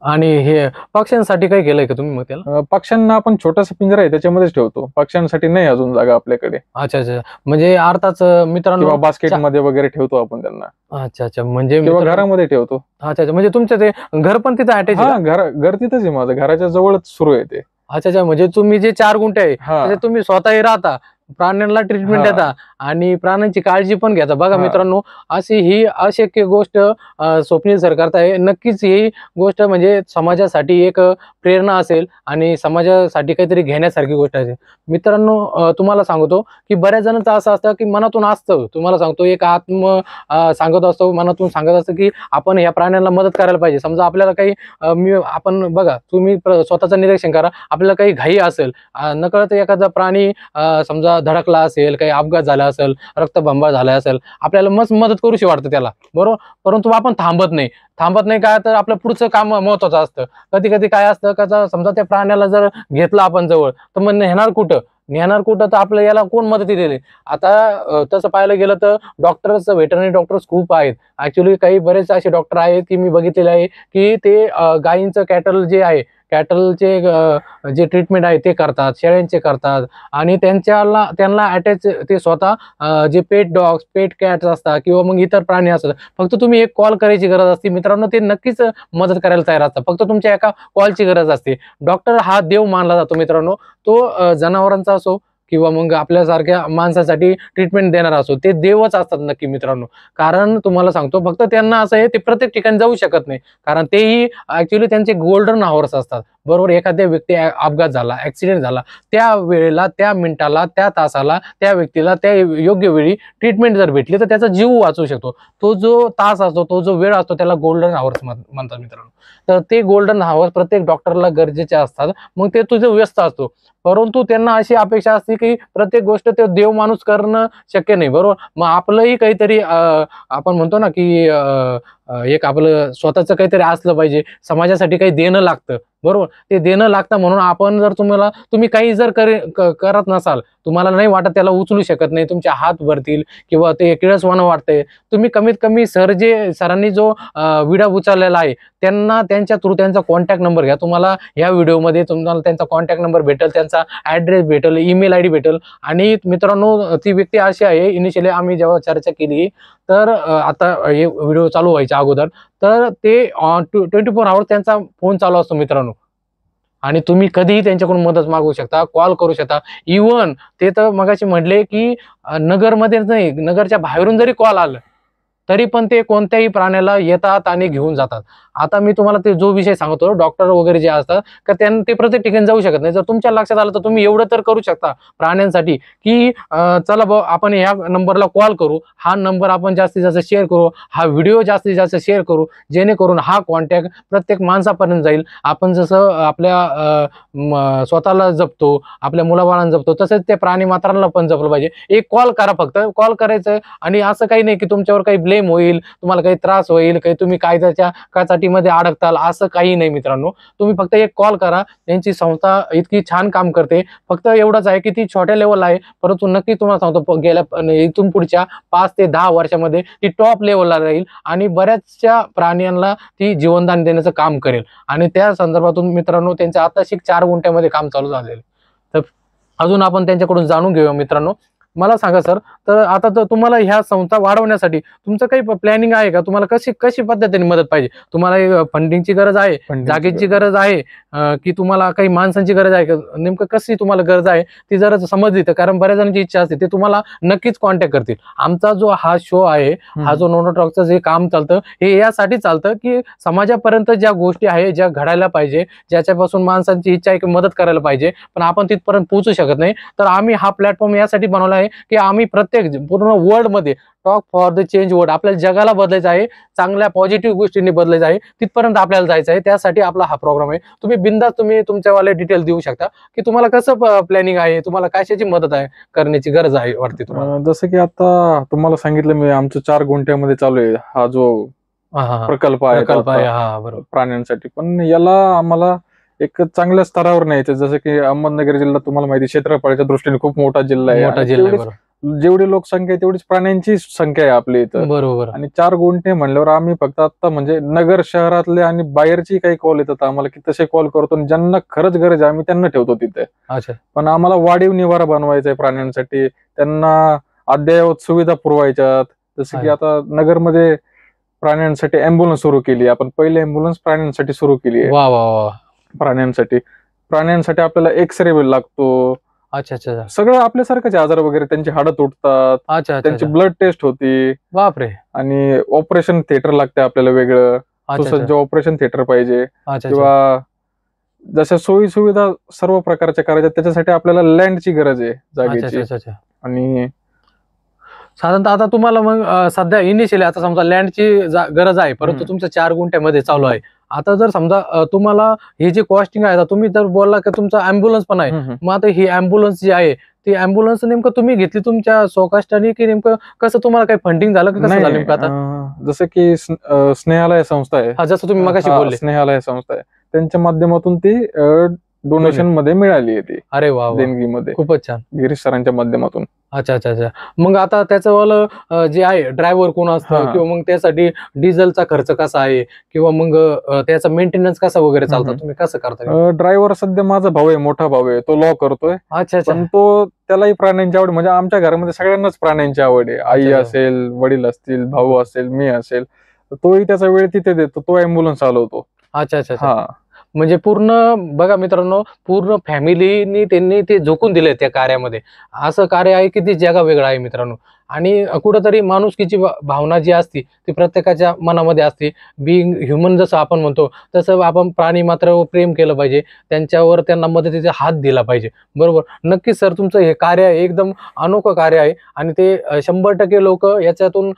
आणि हे पक्ष्यांसाठी काय केलंय का तुम्ही मग त्याला? पक्ष्यांना आपण छोटासा पिंजरा आहे त्याच्यामध्येच ठेवतो, पक्षांसाठी नाही अजून जागा आपल्याकडे, अच्छा अच्छा. म्हणजे अर्थात मित्रांनो. किंवा बास्केटमध्ये वगैरे ठेवतो आपण त्यांना, अच्छा अच्छा. म्हणजे किंवा घरामध्ये ठेवतो. अच्छा अच्छा. म्हणजे तुमचं ते घर पण तिथं अटॅच आहे का? घर तिथंच आहे माझं, घराच्या जवळच सुरू आहे ते. अच्छा अच्छा. म्हणजे तुम्ही जे 4 गुंठे आहे त्याच्यात तुम्ही स्वतःही राहता, प्राण्यांना ट्रीटमेंट देता आणि प्राण्यांची काळजी पण घेता. बघा मित्रांनो, अशी ही अशक्य गोष्ट स्वप्नील सर करताय. नक्कीच ही गोष्ट म्हणजे समाजासाठी एक प्रेरणा असेल आणि समाजासाठी काहीतरी घेण्यासारखी गोष्ट असेल. मित्रांनो, तुम्हाला सांगतो की बऱ्याच जणांचं असं असतं की मनातून असतं, तुम्हाला सांगतो एक सांगत असतो, मनातून सांगत असतं की आपण या प्राण्यांना मदत करायला पाहिजे. समजा आपल्याला काही आपण बघा, तुम्ही स्वतःचं निरीक्षण करा, आपल्याला काही घाई असेल, नकळत एखादा प्राणी समजा धडकला असेल, काही अपघात झाला असेल, रक्तबंबाळ झाला असेल, आपल्याला मस्त मदत करूशी वाटतं त्याला, बरोबर. परंतु आपण थांबत नाही काय, तर आपलं पुढचं काम महत्वाचं असतं. कधी कधी काय असतं का, समजा त्या प्राण्याला जर घेतलं आपण जवळ तर मग नेणार कुठं तर आपलं याला कोण मदती दिली. आता तसं पाहायला गेलं तर डॉक्टर्स, व्हेटरनरी डॉक्टर्स खूप आहेत. ऍक्च्युली काही बरेच असे डॉक्टर आहेत की मी बघितलेले आहे की ते गायींचं कॅटल जे आहे कॅटलचे जे ट्रीटमेंट आहे ते करतात, शेळ्यांचे करतात आणि त्यांना अटॅच ते स्वतः जे पेट डॉग्स पेट कॅट्स असतात किंवा मग इतर प्राणी असतात, फक्त तुम्ही एक कॉल करायची गरज असते मित्रांनो, ते नक्कीच मदत करायला तयार असतात. फक्त तुमच्या एका कॉलची गरज असते. डॉक्टर हा देव मानला जातो मित्रांनो. तो जनावरांचा असो किंवा मग आपल्यासारख्या माणसासाठी ट्रीटमेंट देणारा असो, ते देवच असतात नक्की मित्रांनो. कारण तुम्हाला सांगतो, फक्त त्यांना असं आहे ते प्रत्येक ठिकाणी जाऊ शकत नाही, कारण तेही ऍक्च्युली त्यांचे गोल्डन आवर्स असतात. बरोबर, एखाद्या व्यक्ती अपघात झाला, ऍक्सिडेंट झाला, त्या वेळेला, त्या मिनिटाला, त्या तासाला त्या व्यक्तीला त्या योग्य वेळी ट्रीटमेंट जर भेटली तर त्याचा जीव वाचू शकतो. तो जो तास असतो, तो जो वेळ असतो, त्याला गोल्डन आवर्स म्हणतात मित्रांनो. तर ते गोल्डन आवर्स प्रत्येक डॉक्टरला गरजेचे असतात. मग ते तुझं व्यस्त असतो, परंतु त्यांना अशी अपेक्षा असते की प्रत्येक गोष्ट ते देव माणूस करणं शक्य नाही. बरोबर, मग आपलंही काहीतरी आपण म्हणतो ना की एक आपलं स्वतःचं काहीतरी असलं पाहिजे, समाजासाठी काही देणं लागतं. बरोबर, ते देणं लागतं. म्हणून आपण जर तुम्ही काही जर करत नसाल, तुम्हाला नाही वाटत त्याला उचलू शकत नाही, तुमचे हात भरतील किंवा ते किळसवाणं वाटतंय, तुम्ही कमीत कमी सरांनी जो विडा उचललेला आहे त्यांच्या थ्रू त्यांचा कॉन्टॅक्ट नंबर घ्या. तुम्हाला या व्हिडिओमध्ये तुम्हाला त्यांचा कॉन्टॅक्ट नंबर भेटेल, त्यांचा ऍड्रेस भेटेल, ईमेल आयडी भेटेल. आणि मित्रांनो, ती व्यक्ती अशी आहे, इनिशियली आम्ही जेव्हा चर्चा केली तर आता हे व्हिडिओ चालू व्हायच्या अगोदर, तर ते 24 आवर्स त्यांचा फोन चालू असतो मित्रांनो. आणि तुम्ही कधीही त्यांच्याकडून मदत मागवू शकता, कॉल करू शकता. इव्हन ते तर मगाशी म्हटले की नगरमध्ये नाही, नगरच्या बाहेरून जरी कॉल आला तरी पण ते कोणत्याही प्राण्याला येतात आणि घेऊन जातात. आता मी तुम्हाला ते जो विषय सांगतो, डॉक्टर वगैरे जे असतात का ते प्रत्येक ठिकाणी जाऊ शकत नाही. जर तुमच्या लक्षात आलं तर तुम्ही एवढं तर करू शकता प्राण्यांसाठी की चला भाऊ, आपण ह्या नंबरला कॉल करू, हा नंबर आपण जास्तीत जास्त शेअर करू, हा व्हिडिओ जास्तीत जास्त शेअर करू, जेणेकरून हा कॉन्टॅक्ट प्रत्येक माणसापर्यंत जाईल. आपण जसं आपल्या स्वतःला जपतो, आपल्या मुलाबाळांना जपतो, तसंच ते प्राणी मात्रांना पण जपलं पाहिजे. एक कॉल करा, फक्त कॉल करायचं. आणि असं काही नाही की तुमच्यावर काही ब्लेम होईल, तुम्हाला काही त्रास होईल, काही तुम्ही कायद्याच्या काचाटीमध्ये अडकताल, असं काही नाही मित्रांनो. तुम्ही फक्त एक कॉल करा. त्यांची संस्था इतकी छान काम करते. फक्त एवढंच आहे की ती छोट्या लेवलला आहे, परंतु नक्की तुम्हाला सांगतो इथून पुढच्या 5 ते 10 वर्षामध्ये ती टॉप लेवलला राहील आणि बऱ्याचशा प्राण्यांना ती जीवनदान देण्याचं काम करेल. आणि त्या संदर्भातून मित्रांनो, त्यांच्या आताशी 4 गुंठ्यामध्ये काम चालू झालेलं. तर अजून आपण त्यांच्याकडून जाणून घेऊया मित्रांनो. मला सांगा सर, तर आता तर तुम्हाला ह्या संस्था वाढवण्यासाठी तुमचं काही प्लॅनिंग आहे का? तुम्हाला कशी पद्धतीने मदत पाहिजे? तुम्हाला फंडिंगची गरज आहे, जागेची गरज आहे, की तुम्हाला काही माणसांची गरज आहे का? नेमकं कशी तुम्हाला गरज आहे ती जर समजली तर, कारण बऱ्याच जणांची इच्छा असते, ते तुम्हाला नक्कीच कॉन्टॅक्ट करतील. आमचा जो हा शो आहे, हा जो नोनो टॉक्सचं जे काम चालतं, हे यासाठी चालतं की समाजापर्यंत ज्या गोष्टी आहे, ज्या घडायला पाहिजे, ज्याच्यापासून माणसांची इच्छा आहे की मदत करायला पाहिजे, पण आपण तिथपर्यंत पोहोचू शकत नाही, तर आम्ही हा प्लॅटफॉर्म यासाठी बनवला आहे की आम्ही प्रत्येक पूर्ण वर्ल्ड मध्ये talk for the change world, आपल्याला जगाला बदलायचं आहे, चांगल्या पॉझिटिव्ह गोष्टींनी बदलायचं आहे, तिथपर्यंत आपल्याला जायचं आहे. त्यासाठी आपला हा प्रोग्राम आहे. तुम्ही बिंदास तुम्ही तुमच्यावाले डिटेल देऊ शकता की तुम्हाला कसं प्लॅनिंग आहे, तुम्हाला कशाची मदत आहे करण्याची गरज आहे वाटते तुम्हाला. जसं की आता तुम्हाला सांगितलं मी, आमचं 4 गुंठ्यामध्ये चालू आहे हा जो प्रकल्प आहे बरोबर, प्राण्यांसाठी. पण याला आम्हाला एक चांगल्या स्तरावर न्यायचं. जसं की अहमदनगर जिल्हा तुम्हाला माहिती, क्षेत्रफळाच्या दृष्टीने खूप मोठा जिल्हा आहे. मोठा जिल्हा आहे, बरोबर. जेवढी लोकसंख्या आहे तेवढीच प्राण्यांची संख्या आहे आपल्या इथं, बरोबर. आणि 4 गुंठे म्हणल्यावर आम्ही फक्त आता म्हणजे नगर शहरातले आणि बाहेरची काही कॉल येतात आम्हाला की तसे कॉल करतो, आणि ज्यांना खरंच गरज आहे आम्ही त्यांना ठेवतो तिथे. अच्छा. पण आम्हाला वाढीव निवारा बनवायचा आहे प्राण्यांसाठी, त्यांना अद्ययावत सुविधा पुरवायच्यात. जसं की आता नगरमध्ये प्राण्यांसाठी अँब्युलन्स सुरू केली आपण, पहिले अँब्युलन्स प्राण्यांसाठी सुरू केली आहे. वा वा वा. प्राण्यांसाठी आपल्याला एक्सरे लागतो. अच्छा अच्छा. सगळं आपल्यासारखंच आजार वगैरे, त्यांची हाडं तुटतात, अच्छा, त्यांची ब्लड टेस्ट होती, बापरे. आणि ऑपरेशन थिएटर लागते आपल्याला वेगळं, सुसज्ज ऑपरेशन थिएटर पाहिजे, किंवा जशा सोयी सुविधा सर्व प्रकारच्या करायच्या, त्याच्यासाठी आपल्याला लँडची गरज आहे, जागेची. आणि साधारणतः आता तुम्हाला मग सध्या इनिशियली आता समजा लँडची गरज आहे, परंतु तुमच्या 4 गुंठ्यामध्ये चालू आहे. आता जर समजा तुम्हाला हे जे कॉस्टिंग आहे, तुम्ही तर बोलला की तुमचा अँब्युलन्स पण आहे, मग आता ही अँब्युलन्स जी आहे ती अँब्युलन्स नेमकं तुम्ही घेतली तुमच्या स्वकष्टाने की नेमकं कसं, तुम्हाला काही फंडिंग झालं का, कसं झालं नेमकं? आता जसं की स्नेहालय संस्था आहे, जसं तुम्ही मगाशी बोलले, स्नेहालय संस्था आहे, त्यांच्या माध्यमातून ती डोनेशन मध्ये मिळाली आहे ती अरे वा वा. देणगीमध्ये खूपच छान. गिरीश सरांच्या माध्यमातून. अच्छा अच्छा अच्छा. मग आता त्याचं वालं जे आहे ड्रायव्हर कोण असतं हा. किंवा मग त्यासाठी डिझेलचा खर्च कसा आहे किंवा मग त्याचा मेंटेनन्स कसा वगैरे चालतं, हम्म. तुम्ही कसं करता? ड्रायव्हर सध्या माझा भाऊ आहे, मोठा भाऊ आहे, तो लॉ करतोय. अच्छा अच्छा. पण तो त्यालाही प्राण्यांची आवड, म्हणजे आमच्या घरामध्ये सगळ्यांनाच प्राण्यांची आवड आहे. आई अच्छा. असेल, वडील असतील, भाऊ असेल, मी असेल, तर तोही त्याचा वेळ तिथे देतो. तो अँब्युलन्स चालवतो. अच्छा अच्छा अच्छा. हा. म्हणजे पूर्ण बघा मित्रांनो, पूर्ण फॅमिलीनी त्यांनी ते झोकून दिले त्या कार्यामध्ये. असं कार्य आहे की ते जगा वेगळं आहे मित्रांनो. आणि कुठंतरी माणुसकीची भावना जी असती ती प्रत्येकाच्या मनामध्ये असते. बिईंग ह्युमन जसं आपण म्हणतो तसं आपण प्राणी मात्र प्रेम केलं पाहिजे, त्यांच्यावर त्यांना मदतीचा हात दिला पाहिजे. बरोबर. नक्कीच सर, तुमचं हे कार्य एकदम अनोखं कार्य आहे आणि ते 100% लोक याच्यातून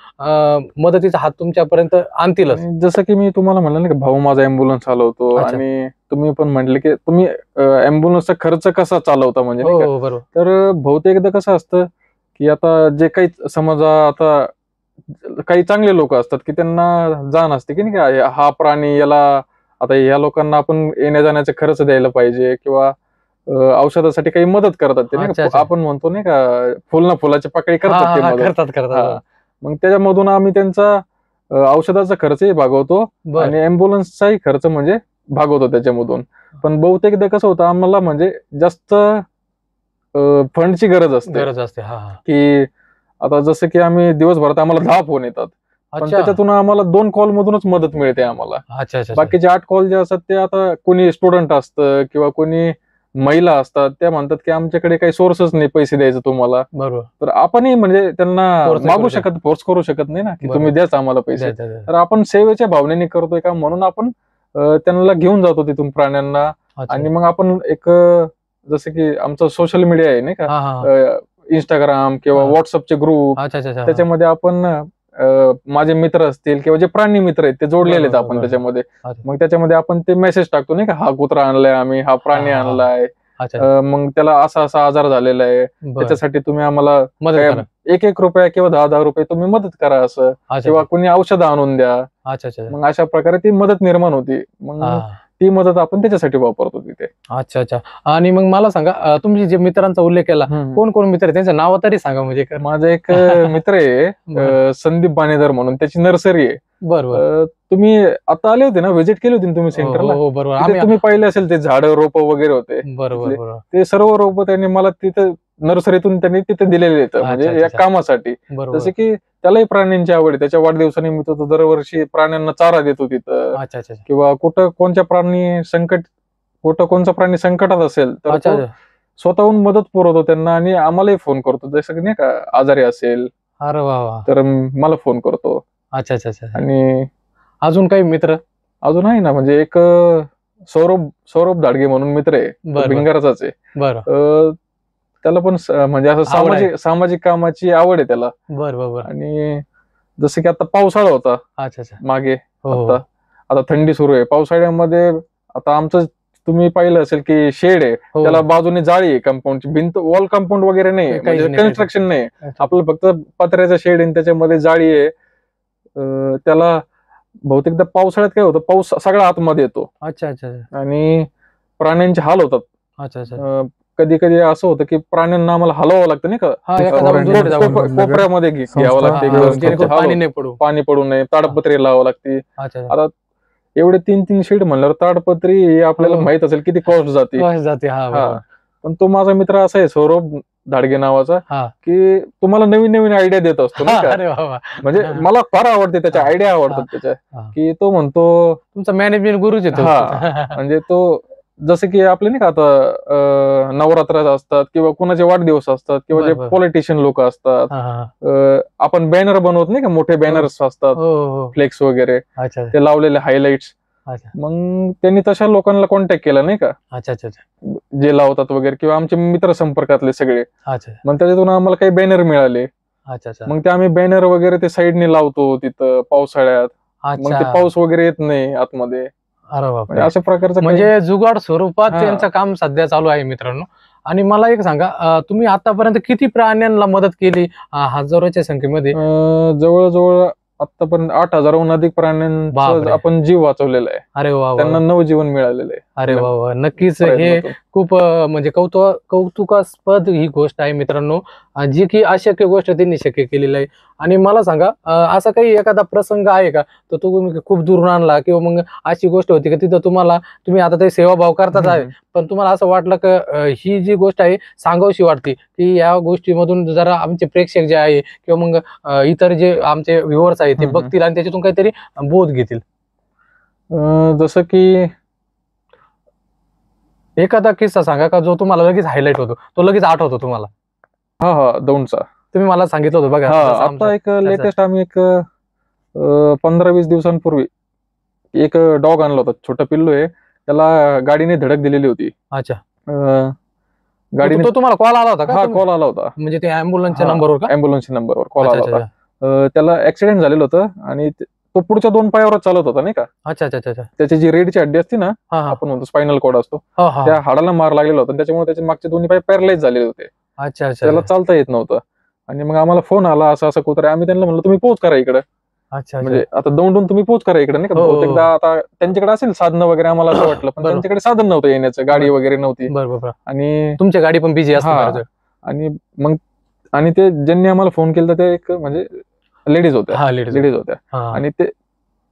मदतीचा हात तुमच्यापर्यंत आणतीलच. आणि जसं की मी तुम्हाला म्हणलं ना की भाऊ माझा अँब्युलन्स चालवतो, अच्छा. आणि तुम्ही पण म्हटले की तुम्ही अँब्युलन्सचा खर्च कसा चालवता, म्हणजे हो नाही का. हो बरोबर. तर बहुतेकदा कसं असतं की आता जे काही समजा आता काही चांगले लोक असतात की त्यांना जाण असते की नाही का, हा प्राणी याला, आता या लोकांना आपण येण्या जाण्याचा खर्च द्यायला पाहिजे, किंवा औषधासाठी काही मदत करतात ते नाही अच्छा, का. अच्छा. आपण म्हणतो नाही का, फुल ना फुलाची पाकळी हा करतात ते हा मदत. करतात करतात. हा. मग त्याच्यामधून आम्ही त्यांचा औषधाचा खर्चही भागवतो बर. आणि अँब्युलन्सचाही खर्च म्हणजे भागवतो त्याच्यामधून. पण बहुतेकदा कसं होतं, आम्हाला म्हणजे जास्त फंडची गरज असते. गरज असते. हा हा. की आता जसं की आम्ही दिवसभरात आम्हाला 10 फोन येतात, पण अच्छा त्याच्यातून आम्हाला 2 कॉल मधूनच मदत मिळते आम्हाला. अच्छा अच्छा अच्छा. बाकीचे 8 कॉल जे असतात ते आता कोणी स्टुडंट असतं किंवा कोणी महिला असतात, त्या म्हणतात की आमच्याकडे काही सोर्सच नाही पैसे द्यायचं तुम्हाला. बरोबर. तर आपणही म्हणजे त्यांना Force नाही मागू करू शकत. शकत, फोर्स करू शकत नाही ना की बरोबर. तुम्ही द्याच आम्हाला पैसे. द्या, द्या, द्या. तर आपण सेवेच्या भावनेने करतोय का, म्हणून आपण त्यांना घेऊन जातो तिथून प्राण्यांना. अच्छा. आणि मग आपण एक जसं की आमचं सोशल मीडिया आहे नाही का, हा हा. इंस्टाग्राम किंवा हा. व्हॉट्सअपचे ग्रुप, अच्छा अच्छा अच्छा. त्याच्यामध्ये आपण माझे मित्र असतील किंवा जे प्राणी मित्र आहेत ते जोडलेले आहेत बरोबर, आपण बरोबर. त्याच्यामध्ये. अच्छा. मग त्याच्यामध्ये आपण ते मेसेज टाकतो नाही का, हा कुत्रा आणलाय आम्ही, हा प्राणी हा, हा, हा. आणलाय, अच्छा. मग त्याला असा असा आजार झालेला आहे, बर. त्याच्यासाठी तुम्ही आम्हाला मदत काय करा. 1-1 रुपया किंवा 10-10 रुपये तुम्ही मदत करा असं, अच्छा किंवा अच्छा कोणी औषधं आणून द्या. अच्छा अच्छा. मग अशा प्रकारे ती मदत निर्माण होती. मग हा. ती मदत आपण त्याच्यासाठी वापरतो तिथे. अच्छा अच्छा. आणि मग मला सांगा, तुम्ही जे मित्रांचा उल्लेख केला, कोण कोण मित्र आहे त्यांचं नाव तरी सांगा म्हणजे. माझा एक मित्र आहे बरं. संदीप बाणेदर म्हणून, त्याची नर्सरी आहे. बरोबर. तुम्ही आता आले होते ना, व्हिजिट केली होती ना तुम्ही सेंटरला, हो बरोबर. तिथे आम्ही तुम्ही पाहिले असेल ते झाडं रोपं वगैरे होते बरोबर तिथले. बरोबर. ते सर्व रोपं त्यांनी मला तिथे नर्सरीतून त्यांनी तिथे दिलेले आहेत, म्हणजे अच्छा, या अच्छा. कामासाठी. बरोबर. जसे की त्यालाही प्राण्यांची आवड आहे, त्याच्या वाढदिवसानिमित्त तो दरवर्षी प्राण्यांना चारा देतो तिथं, अच्छा अच्छा अच्छा. किंवा कुठं कोणचा प्राणी संकटात असेल तर अच्छा तो अच्छा. स्वतःहून मदत पुरवतो त्यांना, आणि आम्हालाही फोन करतो. जसं की नाही का, आजारी असेल अरे वा वा. तर मला फोन करतो. अच्छा अच्छा अच्छा. आणि अजून काही मित्र? अजून आहे ना, म्हणजे एक सौरभ धाडगे म्हणून मित्र आहे, तो बरं. भिंगारचाच आहे. बरं. त्याला पण म्हणजे असं आवड आहे. सामाजिक कामाची आवड आहे त्याला. बरं बरं बरं. आणि जसं की आता पावसाळा होता अच्छा अच्छा. मागे, हो हो. आता थंडी सुरू आहे. पावसाळ्यामध्ये आता आमचं तुम्ही पाहिलं असेल की शेड आहे, हो. त्याला बाजूने जाळी आहे, कंपाऊंडची भिंत, वॉल कंपाऊंड वगैरे नाही, काहीच म्हणजे नाही, कन्स्ट्रक्शन नाही. अच्छा. आपलं फक्त पत्र्याचं शेड आहे, त्याच्यामध्ये जाळी आहे. त्याला बहुतेकदा पावसाळ्यात काय होतं, पाऊस सगळा आतमध्ये येतो अच्छा अच्छा अच्छा. आणि प्राण्यांचे हाल होतात. अच्छा अच्छा. कधी कधी असं होतं की प्राण्यांना आम्हाला हलवावं लागतं नाही का, हा, एका जागून दुसऱ्या जागून. कोपऱ्यामध्ये घ्यावं लागतं, हा, एकदम जेणेकरून हाल पाणी होतं. नाही पडू. पाणी पडू नये, ताडपत्री लावावं लागते. अच्छा. आता एवढे 3-3 शेड म्हणल्यावर ताडपत्री हे आपल्याला हो. माहित असेल किती कॉस्ट जाते. बस जाते. हा हा. बरोबर. पण तो माझा मित्र असा आहे, सौरभ धाडगे नावाचा, हा. की तुम्हाला नवीन नवीन आयडिया देत असतो नाही का. अरे वा वा. म्हणजे हा. मला फार आवडते त्याच्या हा. आयडिया, आवडतात त्याच्या. हा. की तो म्हणतो, तुमचा मॅनेजमेंट गुरुच येतो. हा, म्हणजे तो जसं की आपले नाही का आता नवरात्र असतात किंवा कुणाचे वाढदिवस असतात किंवा जे बरं. पॉलिटिशियन लोक असतात, हा हा. आपण बॅनर बनवत नाही का, मोठे बॅनर्स असतात, हो हो. फ्लेक्स वगैरे, अच्छा ते लावलेले हायलाइट्स. अच्छा मग त्यांनी तशा लोकांना कॉन्टॅक्ट केला नाही का, अच्छा अच्छा अच्छा. जे लावतात वगैरे, किंवा आमचे मित्र संपर्कातले सगळे. अच्छा मग त्याच्यातून आम्हाला काही बॅनर मिळाले. अच्छा अच्छा. मग ते आम्ही बॅनर वगैरे ते साईडने लावतो तिथं पावसाळ्यात. मग ते अच्छा. पाऊस वगैरे येत नाही आतमध्ये. अरे म्हणजे बापरे. अशा प्रकारचं काही- म्हणजे जुगाड स्वरूपात हा. त्यांचं काम सध्या चालू आहे मित्रांनो. आणि मला एक सांगा, तुम्ही आतापर्यंत किती प्राण्यांना मदत केली हजारोच्या संख्येमध्ये? जवळजवळ आतापर्यंत 8,000हून अधिक प्राण्यांचा बापरे. आपण जीव वाचवलेला आहे. अरे वा वा. त्यांना नवजीवन मिळालेलं आहे. अरे वा वा. नक्कीच हे प्रयत्नातून. खूप म्हणजे कौतुकास्पद ही गोष्ट आहे मित्रांनो, जी की अशक्य गोष्ट त्यांनी शक्य केलेली आहे. आणि मला सांगा, असा काही एखादा प्रसंग आहे का तो तुम्ही खूप दुरून आणला, किंवा मग अशी गोष्ट होती का तिथं तुम्ही आता ते सेवाभाव करताच आहे, पण तुम्हाला असं वाटलं का ही जी गोष्ट आहे सांगावीशी वाटते, की या गोष्टीमधून जरा आमचे प्रेक्षक जे आहे किंवा मग इतर जे आमचे व्ह्युअर्स आहेत ते बघतील आणि त्याच्यातून काहीतरी बोध घेतील. जसं की एखादा किस्सा सांगा का जो तुम्हाला लगेच हायलाइट होतो, तो लगेच आठवतो तुम्हाला. हा दौंडचा. तुम्ही मला सांगितलं होतं बघा. आता एक लेटेस्ट आम्ही एक 15-20 दिवसांपूर्वी एक डॉग आणला होता. छोटा पिल्लू आहे, त्याला गाडीने धडक दिलेली होती. अच्छा. गाडीने तो तुम्हाला कॉल आला होता का? कॉल आला होता. म्हणजे ते अँब्युलन्सच्या नंबरवर का? अँब्युलन्सच्या नंबरवर कॉल आला अच्छा होता. त्याला ऍक्सिडेंट झालेलं होतं आणि तो पुढच्या 2 पायावरच चालत होता नाही का. अच्छा अच्छा अच्छा. त्याची जी रेडची हड्डी असते ना, हा हा आपण म्हणतो स्पायनल कॉर्ड असतो, हा हा. त्या हाडाला मार लागलेला होता. त्याच्यामुळे त्याचे मागचे दोन्ही पाय पॅरलाइज झालेले होते. अच्छा अच्छा त्याला चालता येत नव्हतं. आणि मग आम्हाला फोन आला असं असं कुत्रा. आम्ही त्यांना म्हणलं तुम्ही पोच करा इकडे. अच्छा. म्हणजे आता दौंडून तुम्ही पोच करा इकडे नाही का. हो. बहुतेकदा आता त्यांच्याकडे असेल साधनं वगैरे, आम्हाला असं वाटलं, पण बरोबर. त्यांच्याकडे साधन नव्हतं येण्याचं, गाडी वगैरे नव्हती. बरोबर. आणि तुमची गाडी पण बिझी असते हा. बरं. आणि मग ते ज्यांनी आम्हाला फोन केला ते एक म्हणजे लेडीज होत्या. हा, लेडीज. लेडीज होत्या. हा. आणि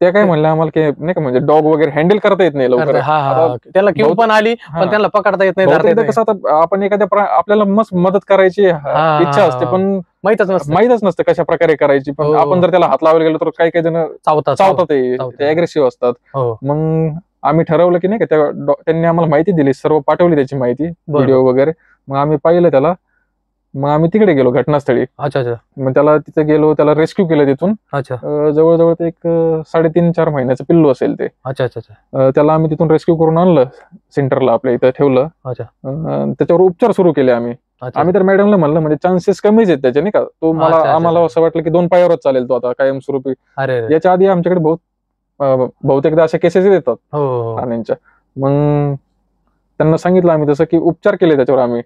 त्या काय म्हणल्या आम्हाला की नाही का, म्हणजे डॉग वगैरे हँडल करता येत नाही लवकर. हा हा. आता त्याला किव पण आली, पण त्याला पकडता येत नाही, धरता येत बहुतेकदा नाही. कसं आता आपण एखाद्या आपल्याला मस्त मदत करायची इच्छा असते, पण माहीतच नसतं कशा प्रकारे करायची. पण हो. आपण जर त्याला हात लावायला गेलो तर काही काही जण चावतात, ते अग्रेसिव्ह असतात. हो. मग आम्ही ठरवलं की नाही का, त्यांनी आम्हाला माहिती दिली, सर्व पाठवली त्याची माहिती, व्हिडिओ वगैरे. मग आम्ही पाहिलं त्याला. मग आम्ही तिकडे गेलो घटनास्थळी. अच्छा अच्छा. मग त्याला तिथे गेलो, त्याला रेस्क्यू केलं तिथून. अच्छा. जवळजवळ ते एक 3.5-4 महिन्याचं पिल्लू असेल ते. अच्छा अच्छा. त्याला आम्ही तिथून रेस्क्यू करून आणलं, सेंटरला आपल्या इथं ठेवलं. अच्छा. त्याच्यावर उपचार सुरू केले आम्ही. तर मॅडमला म्हणलं म्हणजे चान्सेस कमीच आहेत त्याचे नाही का. तो आम्हाला असं वाटलं की 2 पायावरच चालेल तो आता कायमस्वरूपी. याच्या आधी आमच्याकडे बहुतेकदा अशा केसेस येतात प्राण्यांच्या. मग त्यांना सांगितलं आम्ही तसं की उपचार केले त्याच्यावर आम्ही.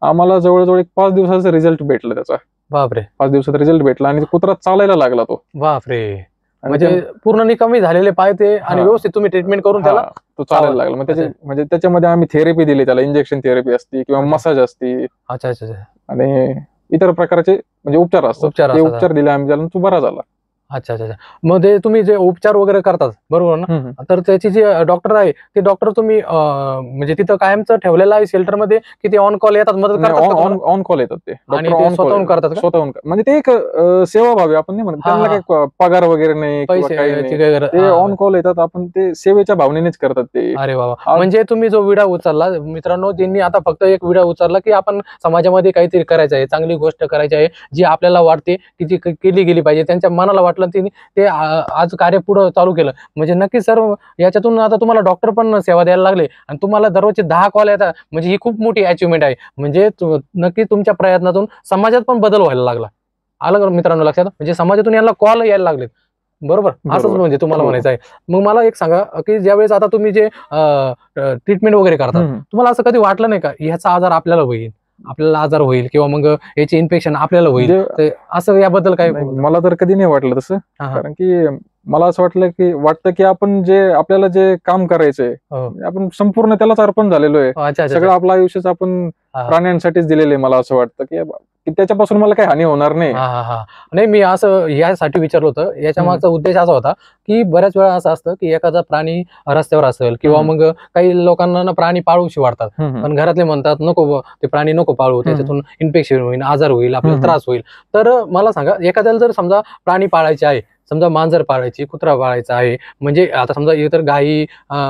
आम्हाला जवळजवळ एक 5 दिवसाचा रिझल्ट भेटला त्याचा. बापरे. 5 दिवसात रिझल्ट भेटला आणि कुत्रा चालायला लागला तो. बापरे. म्हणजे पूर्ण निकमी झालेले पाय ते, आणि व्यवस्थित तुम्ही ट्रीटमेंट करून त्याला तो चालायला लागला. मग म्हणजे त्याच्यामध्ये आम्ही थेरपी दिली त्याला, इंजेक्शन थेरपी असते किंवा मसाज असते. अच्छा अच्छा. आणि इतर प्रकारचे म्हणजे उपचार असतात, ते उपचार दिले आम्ही त्याला, तो बरा झाला. अच्छा अच्छा. मग ते तुम्ही जे उपचार वगैरे करतात बरोबर ना, तर त्याची जे डॉक्टर आहे ते डॉक्टर तुम्ही म्हणजे तिथं कायमचं ठेवलेलं आहे शेल्टरमध्ये, की ते ऑन कॉल येतात मदत करतात? ऑन कॉल येतात ते आणि ते स्वतःहून करतात का? स्वतःहून. म्हणजे ते एक सेवाभावी, आपण नाही म्हणत त्यांना काही पगार वगैरे नाही, ते ऑन कॉल येतात, आपण ते सेवेच्या भावनेनेच करतात ते. अरे बाबा. म्हणजे तुम्ही जो विडा उचलला मित्रांनो, त्यांनी आता फक्त एक विडा उचलला की आपण समाजामध्ये काहीतरी करायचं आहे, चांगली गोष्ट करायची आहे, जी आपल्याला वाटते की जी केली गेली पाहिजे, त्यांच्या मनाला वाटलं ते आज कार्य पुढे चालू केलं. म्हणजे नक्की सर, याच्यातून आता तुम्हाला डॉक्टर पण सेवा द्यायला लागले आणि तुम्हाला दररोजचे 10 कॉल येतात, म्हणजे ही खूप मोठी अचिव्हमेंट आहे. म्हणजे नक्की तुमच्या प्रयत्नातून समाजात पण बदल व्हायला लागला. आलं का मित्रांनो लक्षात? म्हणजे समाजातून यांना कॉल यायला लागलेत. बरोबर, असंच म्हणजे तुम्हाला म्हणायचं आहे. मग मला एक सांगा की ज्यावेळेस आता तुम्ही जे ट्रीटमेंट वगैरे करता, तुम्हाला असं कधी वाटलं नाही का ह्याचा आजार आपल्याला आजार होईल किंवा मग याचे इन्फेक्शन आपल्याला होईल, असं याबद्दल काय? मला तर कधी नाही वाटलं तसं. कारण की मला असं वाटतं की आपण आपल्याला जे काम करायचंय, आपण संपूर्ण त्यालाच अर्पण झालेलो आहे. सगळं आपलं आयुष्यच आपण प्राण्यांसाठीच दिलेलं आहे. मला असं वाटतं की त्याच्यापासून मला काही हानी होणार नाही. नाही, मी असं यासाठी विचारलं होतं, याच्या मागचा उद्देश असा होता की बऱ्याच वेळा असं असतं की एखादा प्राणी रस्त्यावर असेल किंवा मग काही लोकांना प्राणी पाळूशी वाटतात, पण घरातले म्हणतात नको ते प्राणी नको पाळू, त्याच्यातून इन्फेक्शन होईल, आजार होईल, आपल्याला त्रास होईल. तर मला सांगा, एखाद्याला जर समजा प्राणी पाळायचे आहे, समजा मांजर पाळायची, कुत्रा पाळायचा आहे, म्हणजे आता समजा इतर गायी,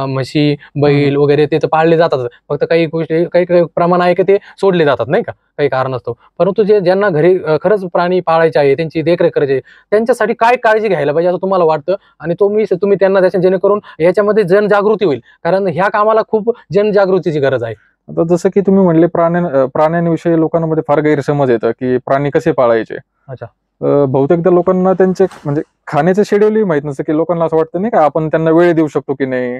म्हशी, बैल वगैरे ते तर पाळले जातात, फक्त काही गोष्टी काही प्रमाण आहे की ते सोडले जातात नाही का, काही कारण असतो. परंतु ज्यांना घरी खरंच प्राणी पाळायचे आहे, त्यांची देखरेख करायची, त्यांच्यासाठी काय काळजी घ्यायला पाहिजे असं तुम्हाला वाटतं? आणि तुम्ही त्यांना जेणेकरून याच्यामध्ये जनजागृती होईल, कारण ह्या कामाला खूप जनजागृतीची गरज आहे. आता जसं की तुम्ही म्हणले, प्राण्यांविषयी लोकांमध्ये फार गैरसमज येतं की प्राणी कसे पाळायचे. अच्छा. बहुतेकदा लोकांना त्यांचे म्हणजे खाण्याचं शेड्यूलही माहित नसतं, की लोकांना असं वाटतं नाही का आपण त्यांना वेळ देऊ शकतो की नाही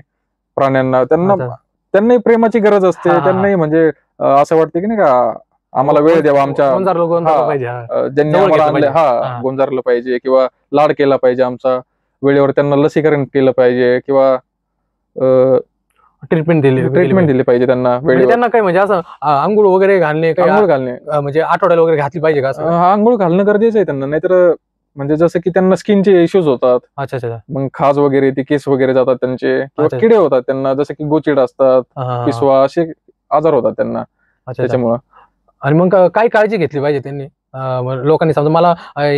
प्राण्यांना. त्यांनाही प्रेमाची गरज असते, त्यांनाही म्हणजे असं वाटतं की नाही का आम्हाला वेळ द्यावा, आमच्या गोंजारलं पाहिजे. ज्यांनी जवळ आम्हाला घेतलं आणले पाहिजे. गोंजारलं पाहिजे किंवा लाड केला पाहिजे आमचा, वेळेवर त्यांना लसीकरण केलं पाहिजे किंवा ट्रीटमेंट दिली पाहिजे त्यांना वेळेवर. त्यांना काय म्हणजे असं आंघोळ वगैरे घालणे, आंघोळ घालणे म्हणजे आठवड्याला वगैरे घातली पाहिजे का? आंघोळ घालणं गरजेचं आहे त्यांना, नाहीतर म्हणजे जसं की त्यांना स्किनचे इश्यूज होतात. अच्छा. मग खाज वगैरे, ते केस वगैरे जातात त्यांचे, किंवा अच्छा. किडे होतात त्यांना, जसं की गोचिड असतात, पिसवा, असे आजार होतात त्यांना त्याच्यामुळं. आणि मग काय काळजी घेतली पाहिजे त्यांनी लोकांनी?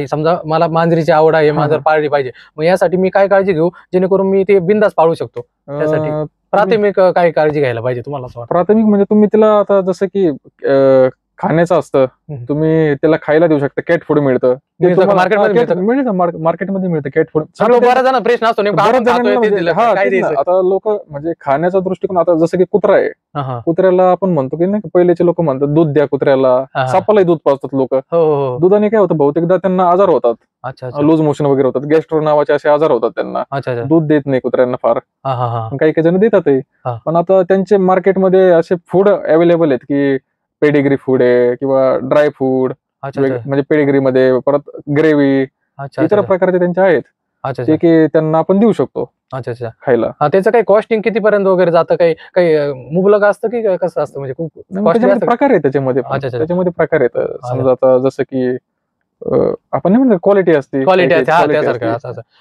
समजा मला मांजरीची आवड आहे, मांजर पाळली पाहिजे, मग यासाठी मी काय काळजी घेऊ जेणेकरून मी ते बिंदास पाळू शकतो? त्यासाठी प्राथमिक काय काळजी घ्यायला पाहिजे तुम्हाला असं वाटतं? प्राथमिक म्हणजे तुम्ही तिला आता जसं की खाण्याचं असतं, तुम्ही त्याला खायला देऊ शकता. कॅट फूड मिळतं मार्केटमध्ये मिळतं कॅट फूड. बऱ्याच जण प्रश्न असतो आता लोक म्हणजे खाण्याचा दृष्टिकोन, आता जसं की कुत्रा आहे, कुत्र्याला आपण म्हणतो की नाही, पहिलेचे लोक म्हणतात दूध द्या कुत्र्याला, सापालाही दूध पाजतात लोक. दुधाने काय होतं, बहुतेकदा त्यांना आजार होतात, लूज मोशन वगैरे होतात, गॅस्ट्रो नावाचे असे आजार होतात त्यांना. दूध देत नाही कुत्र्यांना फार, काही काही जण देतातही. पण आता त्यांचे मार्केटमध्ये असे फूड अवेलेबल आहेत की पेडिग्री फूड आहे किंवा ड्राय फूड, म्हणजे पेडिग्री मध्ये परत ग्रेव्ही, इतर प्रकारचे त्यांचे आहेत जे की त्यांना आपण देऊ शकतो खायला. त्याचं काही कॉस्टिंग कितीपर्यंत वगैरे जातं? काही मुबलक असतं की कसं असतं? म्हणजे खूप प्रकार आहे त्याच्यामध्ये प्रकार आहेत. समजा आता जसं की आपण नाही म्हणतो क्वालिटी असते,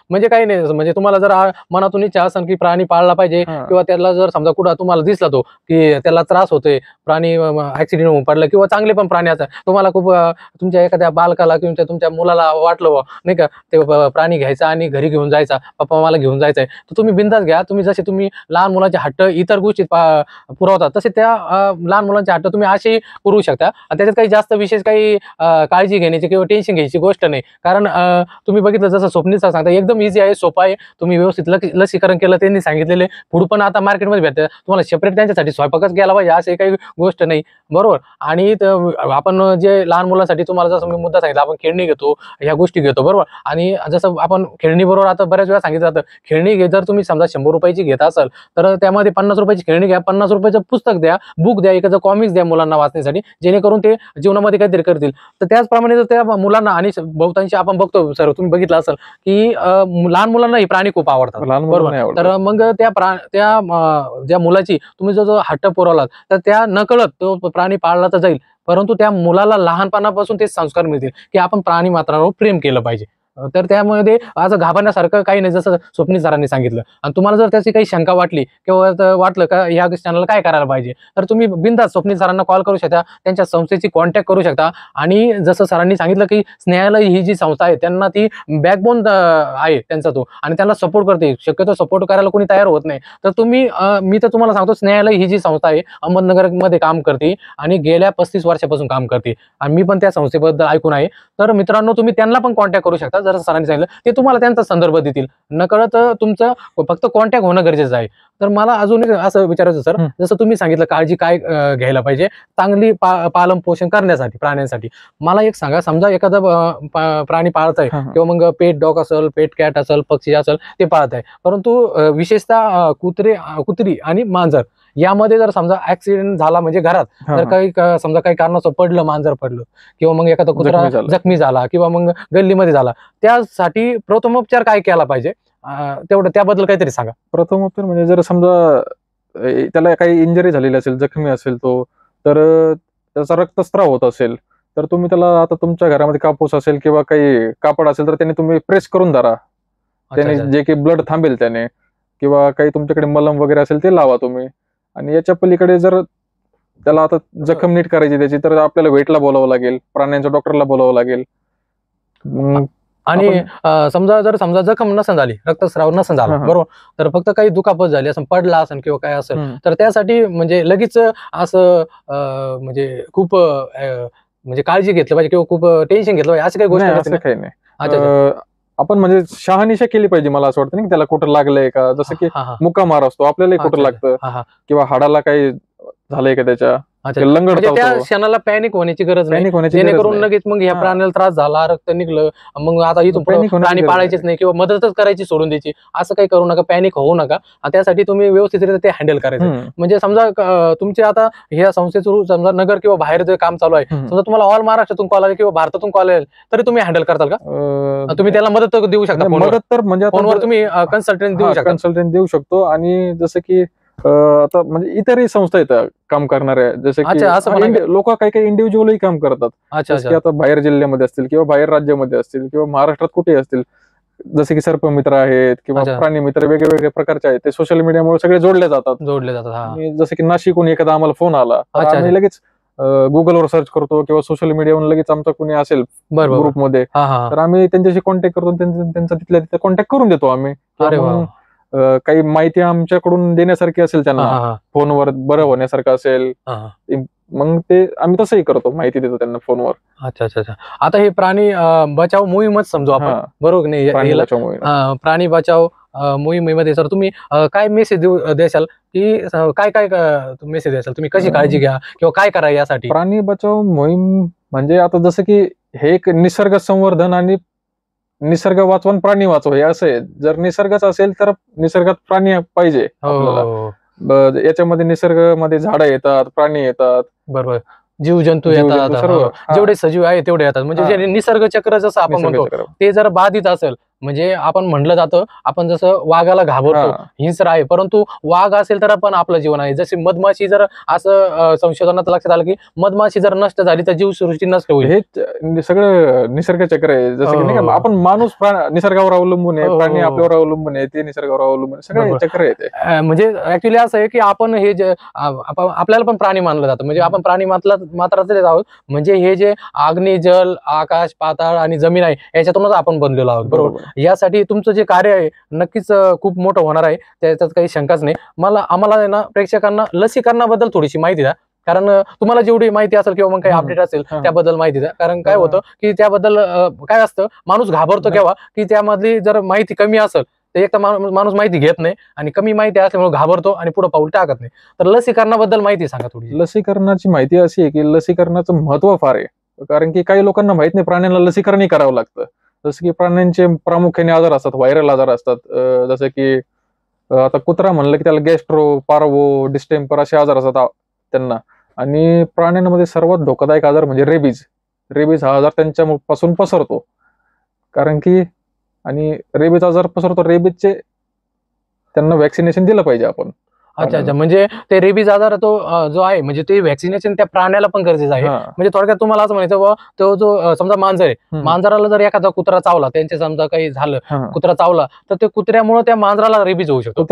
म्हणजे काही नाही. म्हणजे तुम्हाला जर मनातून इच्छा असेल की प्राणी पाळला पाहिजे, किंवा त्याला जर समजा कुठं तुम्हाला दिसला तो की त्याला त्रास होतोय, प्राणी ऍक्सिडेंट होऊन पडलं, किंवा चांगले पण प्राणी असतात, तुम्हाला खूप तुमच्या एखाद्या बालकाला किंवा तुमच्या मुलाला वाटलं नाही का ते प्राणी घ्यायचा आणि घरी घेऊन जायचा, पप्पा मला घेऊन जायचंय, तर तुम्ही बिंदास घ्या. तुम्ही जसे तुम्ही लहान मुलांचे हट्ट इतर गोष्टी पुरवतात, तसे त्या लहान मुलांचे हट्ट तुम्ही असे पुरवू शकता. आणि त्याच्यात काही जास्त विशेष काही काळजी घेण्याची किंवा टेन्शन घ्यायची गोष्ट नाही. कारण तुम्ही बघितलं जसं स्वप्नीचा सांगता, एकदम इझी आहे, सोपा आहे. तुम्ही व्यवस्थित लसीकरण केलं, त्यांनी सांगितलेले फूड पण आता मार्केटमध्ये भेटतं, तुम्हाला सेपरेट त्यांच्यासाठी स्वयंपाकच गेला पाहिजे असे काही गोष्ट नाही, बरोबर. आणि आपण जे लहान मुलांसाठी तुम्हाला जसं मी मुद्दा सांगितला, आपण खेळणी घेतो, ह्या गोष्टी घेतो, बरोबर. आणि जसं आपण खेळणी बरोबर आता बऱ्याच वेळा सांगितलं जातं, खेळणी जर तुम्ही समजा 100 रुपयाची घेत असाल, तर त्यामध्ये 50 रुपयाची खेळणी घ्या, 50 रुपयाचं पुस्तक द्या, बुक द्या, एखादं कॉमिक्स द्या मुलांना वाचण्यासाठी, जेणेकरून ते जीवनामध्ये काहीतरी करतील. तर त्याचप्रमाणे जर त्या मुलांना, आणि बहुतांशी आपण बघतो सर, तुम्ही बघितलं असेल की लहान मुलांना ही प्राणी खूप आवडतात, बरोबर. तर मग त्या ज्या मुलाची तुम्ही जो हट्ट पुरवलात, तर त्या नकळत तो प्राणी पाळला तर जाईल, परंतु त्या मुलाला लहानपणापासून ते संस्कार मिळतील की आपण प्राणी मात्रांवर प्रेम केलं पाहिजे. तर त्यामध्ये आज घाबरण्यासारखं काही नाही, जसं स्वप्नील सरांनी सांगितलं. आणि तुम्हाला जर त्याची काही शंका वाटली किंवा वाटलं का या चॅनलला काय करायला पाहिजे, तर तुम्ही बिनधास्त स्वप्नील सरांना कॉल करू शकता, त्यांच्या संस्थेची कॉन्टॅक्ट करू शकता. आणि जसं सरांनी सांगितलं की स्नेहालय ही जी संस्था आहे, त्यांना ती बॅकबोन आहे त्यांचा तो, आणि त्यांना सपोर्ट करते. शक्यतो सपोर्ट करायला कोणी तयार होत नाही. तर मी तर तुम्हाला सांगतो, स्नेहालय ही जी संस्था आहे अहमदनगर मध्ये काम करते आणि गेल्या 35 वर्षापासून काम करते, आणि मी पण त्या संस्थेबद्दल ऐकून आहे. तर मित्रांनो, तुम्ही त्यांना पण कॉन्टॅक्ट करू शकता. जर सरांनी सांगितलं, ते तुम्हाला त्यांचा संदर्भ देतील. नकळत तुमचं फक्त कॉन्टॅक्ट होणं गरजेचं आहे. तर मला अजून असं विचारायचं सर, जसं तुम्ही सांगितलं काळजी काय घ्यायला पाहिजे चांगली पालन पोषण करण्यासाठी प्राण्यांसाठी, मला एक सांगा. समजा एखादा प्राणी पाळत आहे, किंवा मग पेट डॉग असेल, पेट कॅट असेल, पक्षी असेल, ते पाळत आहे, परंतु विशेषतः कुत्री आणि मांजर यामध्ये जर समजा ऍक्सिडेंट झाला, म्हणजे घरात जर काही समजा काही कारणास्तव पडलं, मांजर पडलं, किंवा मग एखादा कुत्रा जखमी झाला, किंवा मग गल्लीमध्ये झाला, त्यासाठी प्रथमोपचार काय केला पाहिजे, तेवढं त्याबद्दल काहीतरी सांगा. प्रथमोपचार म्हणजे जर समजा त्याला काही इंजरी झालेली असेल, जखमी असेल तो, तर त्याचा रक्तस्राव होत असेल, तर तुम्ही त्याला, आता तुमच्या घरामध्ये कापूस असेल किंवा काही कापड असेल, तर त्याने तुम्ही प्रेस करून धरा, त्याने जे काही ब्लड थांबेल त्याने, किंवा काही तुमच्याकडे मलम वगैरे असेल ते लावा तुम्ही. आणि याच्या पलीकडे जर त्याला आता जखम नीट करायची त्याची, तर आपल्याला वेटला बोलावं लागेल, प्राण्यांच्या डॉक्टरला बोलावं लागेल. आणि समजा जखम नसन झाली, रक्तस्राव नसन झाला, बरोबर, तर फक्त काही दुखापत झाली असं, पडला असेल किंवा काय असेल, तर त्यासाठी म्हणजे लगेच असं म्हणजे खूप म्हणजे काळजी घेतली पाहिजे किंवा खूप टेन्शन घेतलं पाहिजे असं काही गोष्ट काही नाही. आपण म्हणजे शहानिशा केली पाहिजे, मला असं वाटतं नाही त्याला कुठं लागलंय का, जसं की मुका मार असतो, आपल्यालाही कुठं लागतं, किंवा हाडाला काही झालंय का त्याच्या, अच्छा. लंगड म्हणजे त्या चावतो. क्षणाला पॅनिक होण्याची गरज नाही, पॅनिक होण्याची गरज जेणेकरून नाही. लगेच मग ह्या हा. प्राण्याला त्रास झाला, रक्त निघलं, मग आता इथून पुढे पॅनिक होण्याची प्राणी गरज पाळायचेच नाही. नाही किंवा मदतच करायची सोडून द्यायची, असं काही करू नका, पॅनिक होऊ नका. आणि त्यासाठी तुम्ही व्यवस्थितरित्या ते हँडल करायचं. म्हणजे समजा तुमचे आता ह्या संस्थेचं समजा नगर किंवा बाहेर जे काम चालू आहे, समजा तुम्हाला ऑल महाराष्ट्रातून कॉल आले किंवा भारतातून कॉल आले, तरी तुम्ही हँडल करताल का? तुम्ही त्याला मदत देऊ शकता, मदत तर म्हणजे आता फोनवर तुम्ही कन्सल्टंट देऊ शकता. कन्सल्टंट देऊ शकतो. आणि जसं की आता म्हणजे इतरही संस्था येतात काम करणाऱ्या, जसं अच्छा, असं पण आहे की लोक काही काही इंडिव्हिज्युअलही काम करतात. अच्छा जसं की आता बाहेर जिल्ह्यामध्ये असतील किंवा बाहेर राज्यामध्ये असतील किंवा महाराष्ट्रात कुठेही असतील, जसे की सर्पमित्र आहेत किंवा अच्छा. प्राणी मित्र वेगवेगळ्या प्रकारचे आहेत, ते सोशल मीडियामुळे सगळे जोडले जातात. जोडले जातात. हा. आणि जसं की नाशिकहून एखादा आम्हाला फोन आला तर अच्छा, आम्ही अच्छा. लगेच गुगलवर सर्च करतो किंवा सोशल मीडियावरून लगेच आमचा कोणी असेल बरोबर. ग्रुपमध्ये, हा हा. तर आम्ही त्यांच्याशी कॉन्टॅक्ट करतो, त्यांचा तिथल्या तिथे कॉन्टॅक्ट करून देतो आम्ही. अरे किंवा वा. मग काही माहिती आमच्याकडून देण्यासारखी असेल हा त्यांना, हा फोनवर बरं होण्यासारखं असेल, हा. मग ते आम्ही तसंही करतो, माहिती देतो त्यांना फोनवर. अच्छा अच्छा अच्छा. आता हे प्राणी बचाव मोहीमच समजू आपण, हा, बरोबर की नाही? प्राणी याला बचाव मोहीम. प्राणी बचाव मोहिमेमध्ये सर तुम्ही काय मेसेज देशाल, की काय काय मेसेज द्याल तुम्ही, कशी काळजी घ्या किंवा काय करा यासाठी? प्राणी बचाव मोहीम म्हणजे आता जसं की हे एक निसर्ग संवर्धन आणि निसर्ग वाचवा आणि प्राणी वाचवा हे असं आहे. जर निसर्गच असेल तर निसर्गात प्राणी पाहिजे आपल्याला. हो. याच्यामध्ये निसर्गामध्ये झाडं येतात, प्राणी येतात, बरोबर, जीवजंतू येतात, सर्व. जेवढे सजीव आहे तेवढे येतात. म्हणजे जे निसर्ग चक्र जसं आपण म्हणतो, ते जर बाधित असेल, म्हणजे आपण म्हणलं जातं, आपण जसं वाघाला घाबरतो, हिंस्र आहे, परंतु वाघ असेल तर पण आपलं जीवन आहे. जसे मधमाशी, जर असं संशोधनात लक्षात आलं की मधमाशी जर नष्ट झाली तर जीवसृष्टी नष्ट होईल. हे सगळं निसर्ग चक्र आहे. जसं की नाही का, आपण माणूस निसर्गावर अवलंबून आहे, प्राणी आपल्यावर अवलंबून आहे, ते निसर्गावर अवलंबून आहे, सगळं चक्र आहे ते. म्हणजे ऍक्च्युली असं आहे की आपण हे जे आपल्याला पण प्राणी मानलं जातं, म्हणजे आपण प्राणी मात्रातलेच आहोत. म्हणजे हे जे अग्नी, जल, आकाश, पाताळ आणि जमीन आहे, याच्यातूनच आपण बनलेलो आहोत, बरोबर? यासाठी तुमचं जे कार्य आहे नक्कीच खूप मोठं होणार आहे, त्याच्यात काही शंकाच नाही. आम्हाला ना प्रेक्षकांना लसीकरणाबद्दल थोडीशी माहिती द्या, कारण तुम्हाला जेवढी माहिती असेल किंवा मग काही अपडेट असेल त्याबद्दल माहिती द्या. कारण काय होतं की त्याबद्दल काय असतं, माणूस घाबरतो केव्हा, की त्यामधली जर माहिती कमी असेल तर एक तर माणूस माहिती घेत नाही, आणि कमी माहिती असल्यामुळे घाबरतो आणि पुढे पाऊल टाकत नाही. तर लसीकरणाबद्दल माहिती सांगा थोडी. लसीकरणाची माहिती अशी आहे की लसीकरणाचं महत्व फार आहे. कारण की काही लोकांना माहित नाही, प्राण्यांना लसीकरणही करावं लागतं. जसं की प्राण्यांचे प्रामुख्याने आजार असतात, व्हायरल आजार असतात. जसं की आता कुत्रा म्हणलं की त्याला गॅस्ट्रो, पार्वो, डिस्टेम्पर असे आजार असतात त्यांना. आणि प्राण्यांमध्ये सर्वात धोकादायक आजार म्हणजे रेबीज. रेबीज हा आजार त्यांच्यापासून पसरतो. कारण की आणि रेबीज आजार पसरतो, रेबीजचे त्यांना व्हॅक्सिनेशन दिलं पाहिजे आपण. अच्छा अच्छा. म्हणजे ते रेबीज आजार जो आहे, म्हणजे ते व्हॅक्सिनेशन त्या प्राण्याला पण गरजेचं आहे. म्हणजे थोडक्यात तुम्हाला असं म्हणायचं बाबा, तो जो समजा मांजर आहे, मांजराला जर एखादा कुत्रा चावला, त्यांचे समजा काही झालं, कुत्रा चावला, तर ते कुत्र्यामुळे त्या मांजराला रेबीज होऊ शकतो.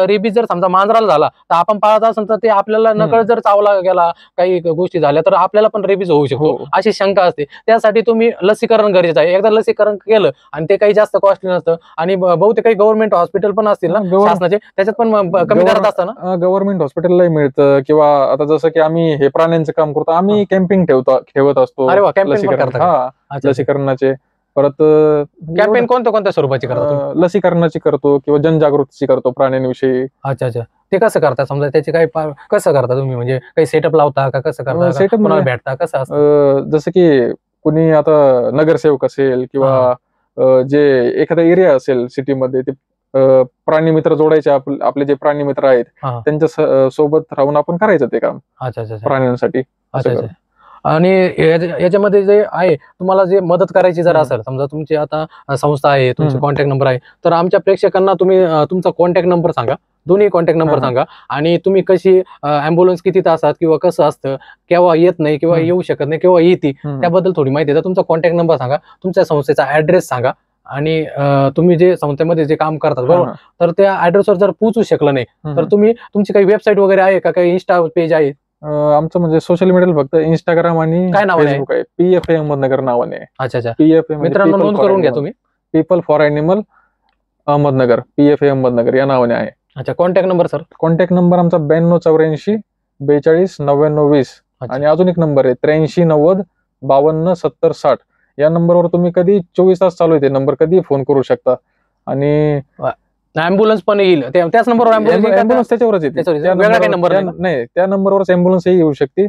रेबीज जर समजा मांजराला झाला तर आपण पाळत असेल तर ते आपल्याला नकळत जर चावला गेला, काही गोष्टी झाल्या तर आपल्याला पण रेबीज होऊ शकतो, अशी शंका असते. त्यासाठी तुम्ही लसीकरण गरजेचं आहे. एकदा लसीकरण केलं, आणि ते काही जास्त कॉस्टली नसतं, आणि बहुतेक काही गव्हर्नमेंट हॉस्पिटल पण असतील ना शासनाचे, त्याच्यात पण कमी दरात असतं ना? गव्हर्नमेंट हॉस्पिटललाही मिळतं. किंवा आता जसं की आम्ही हे प्राण्यांचं काम करतो, आम्ही कॅम्पिंग ठेवत असतो. अरे वा, कॅम्पेन पण करता? लसीकरणाचे. परत कॅम्पेन कोणत्या स्वरूपाची करता? लसीकरणाची करतो किंवा जनजागृतीची करतो प्राण्यांविषयी. अच्छा अच्छा. ते कसं करता, समजा त्याचे काही कसं करता तुम्ही, म्हणजे काही सेटअप लावता का, कसं करता, सेटअप कोणाला भेटता, कसं असतं? जसं की कुणी आता नगरसेवक असेल किंवा जे एखादा एरिया असेल सिटीमध्ये, ते प्राणी मित्र जोडायचे, आपले जे प्राणी मित्र आहेत त्यांच्या सोबत राहून आपण करायचं ते काम. अच्छा अच्छा. प्राण्यांसाठी. अच्छा अच्छा. आणि याच्यामध्ये जे आहे, तुम्हाला जे मदत करायची जर असेल, समजा तुमची आता संस्था आहे, तुमचा कॉन्टॅक्ट नंबर आहे, तर आमच्या प्रेक्षकांना तुम्ही तुमचा कॉन्टॅक्ट नंबर सांगा, दोन्ही कॉन्टॅक्ट नंबर सांगा, आणि तुम्ही कशी अँब्युलन्स किती तासात किंवा कसं असतं, केव्हा येत नाही किंवा येऊ शकत नाही, केव्हा येते, त्याबद्दल थोडी माहिती द्या. तुमचा कॉन्टॅक्ट नंबर सांगा, तुमच्या संस्थेचा ऍड्रेस सांगा, आणि तुम्ही जे संस्थेमध्ये जे काम करतात, बरोबर, तर त्या ऍड्रेसवर जर पोहोचू शकलं नाही तर तुम्ही तुमची काही वेबसाईट वगैरे आहे का, काही इन्स्टा पेज आहे? आमचं म्हणजे सोशल मीडियाला फक्त इंस्टाग्राम आणि काय नाव फेसबुक आहे. PFA अहमदनगर नावाने. अच्छा अच्छा. PFA मित्रांनो नोंद करून घ्या तुम्ही. People for animal Ahmednagar, PFA Ahmednagar या नावाने आहे. अच्छा. Contact number sir? Contact number आमचा 9284 42 99 20. आणि अजून एक नंबर आहे 83 90 52 70 60. या नंबरवर तुम्ही कधी 24 तास चालू आहे, ते नंबर कधी फोन करू शकता. आणि ऍम्ब्युलन्स पण येईल त्याच नंबरवर ऍम्ब्युलन्स त्याच्यावरच येते. वेगळा काही नंबर नाही, त्या नंबरवरच ऍम्ब्युलन्सही येऊ शकते.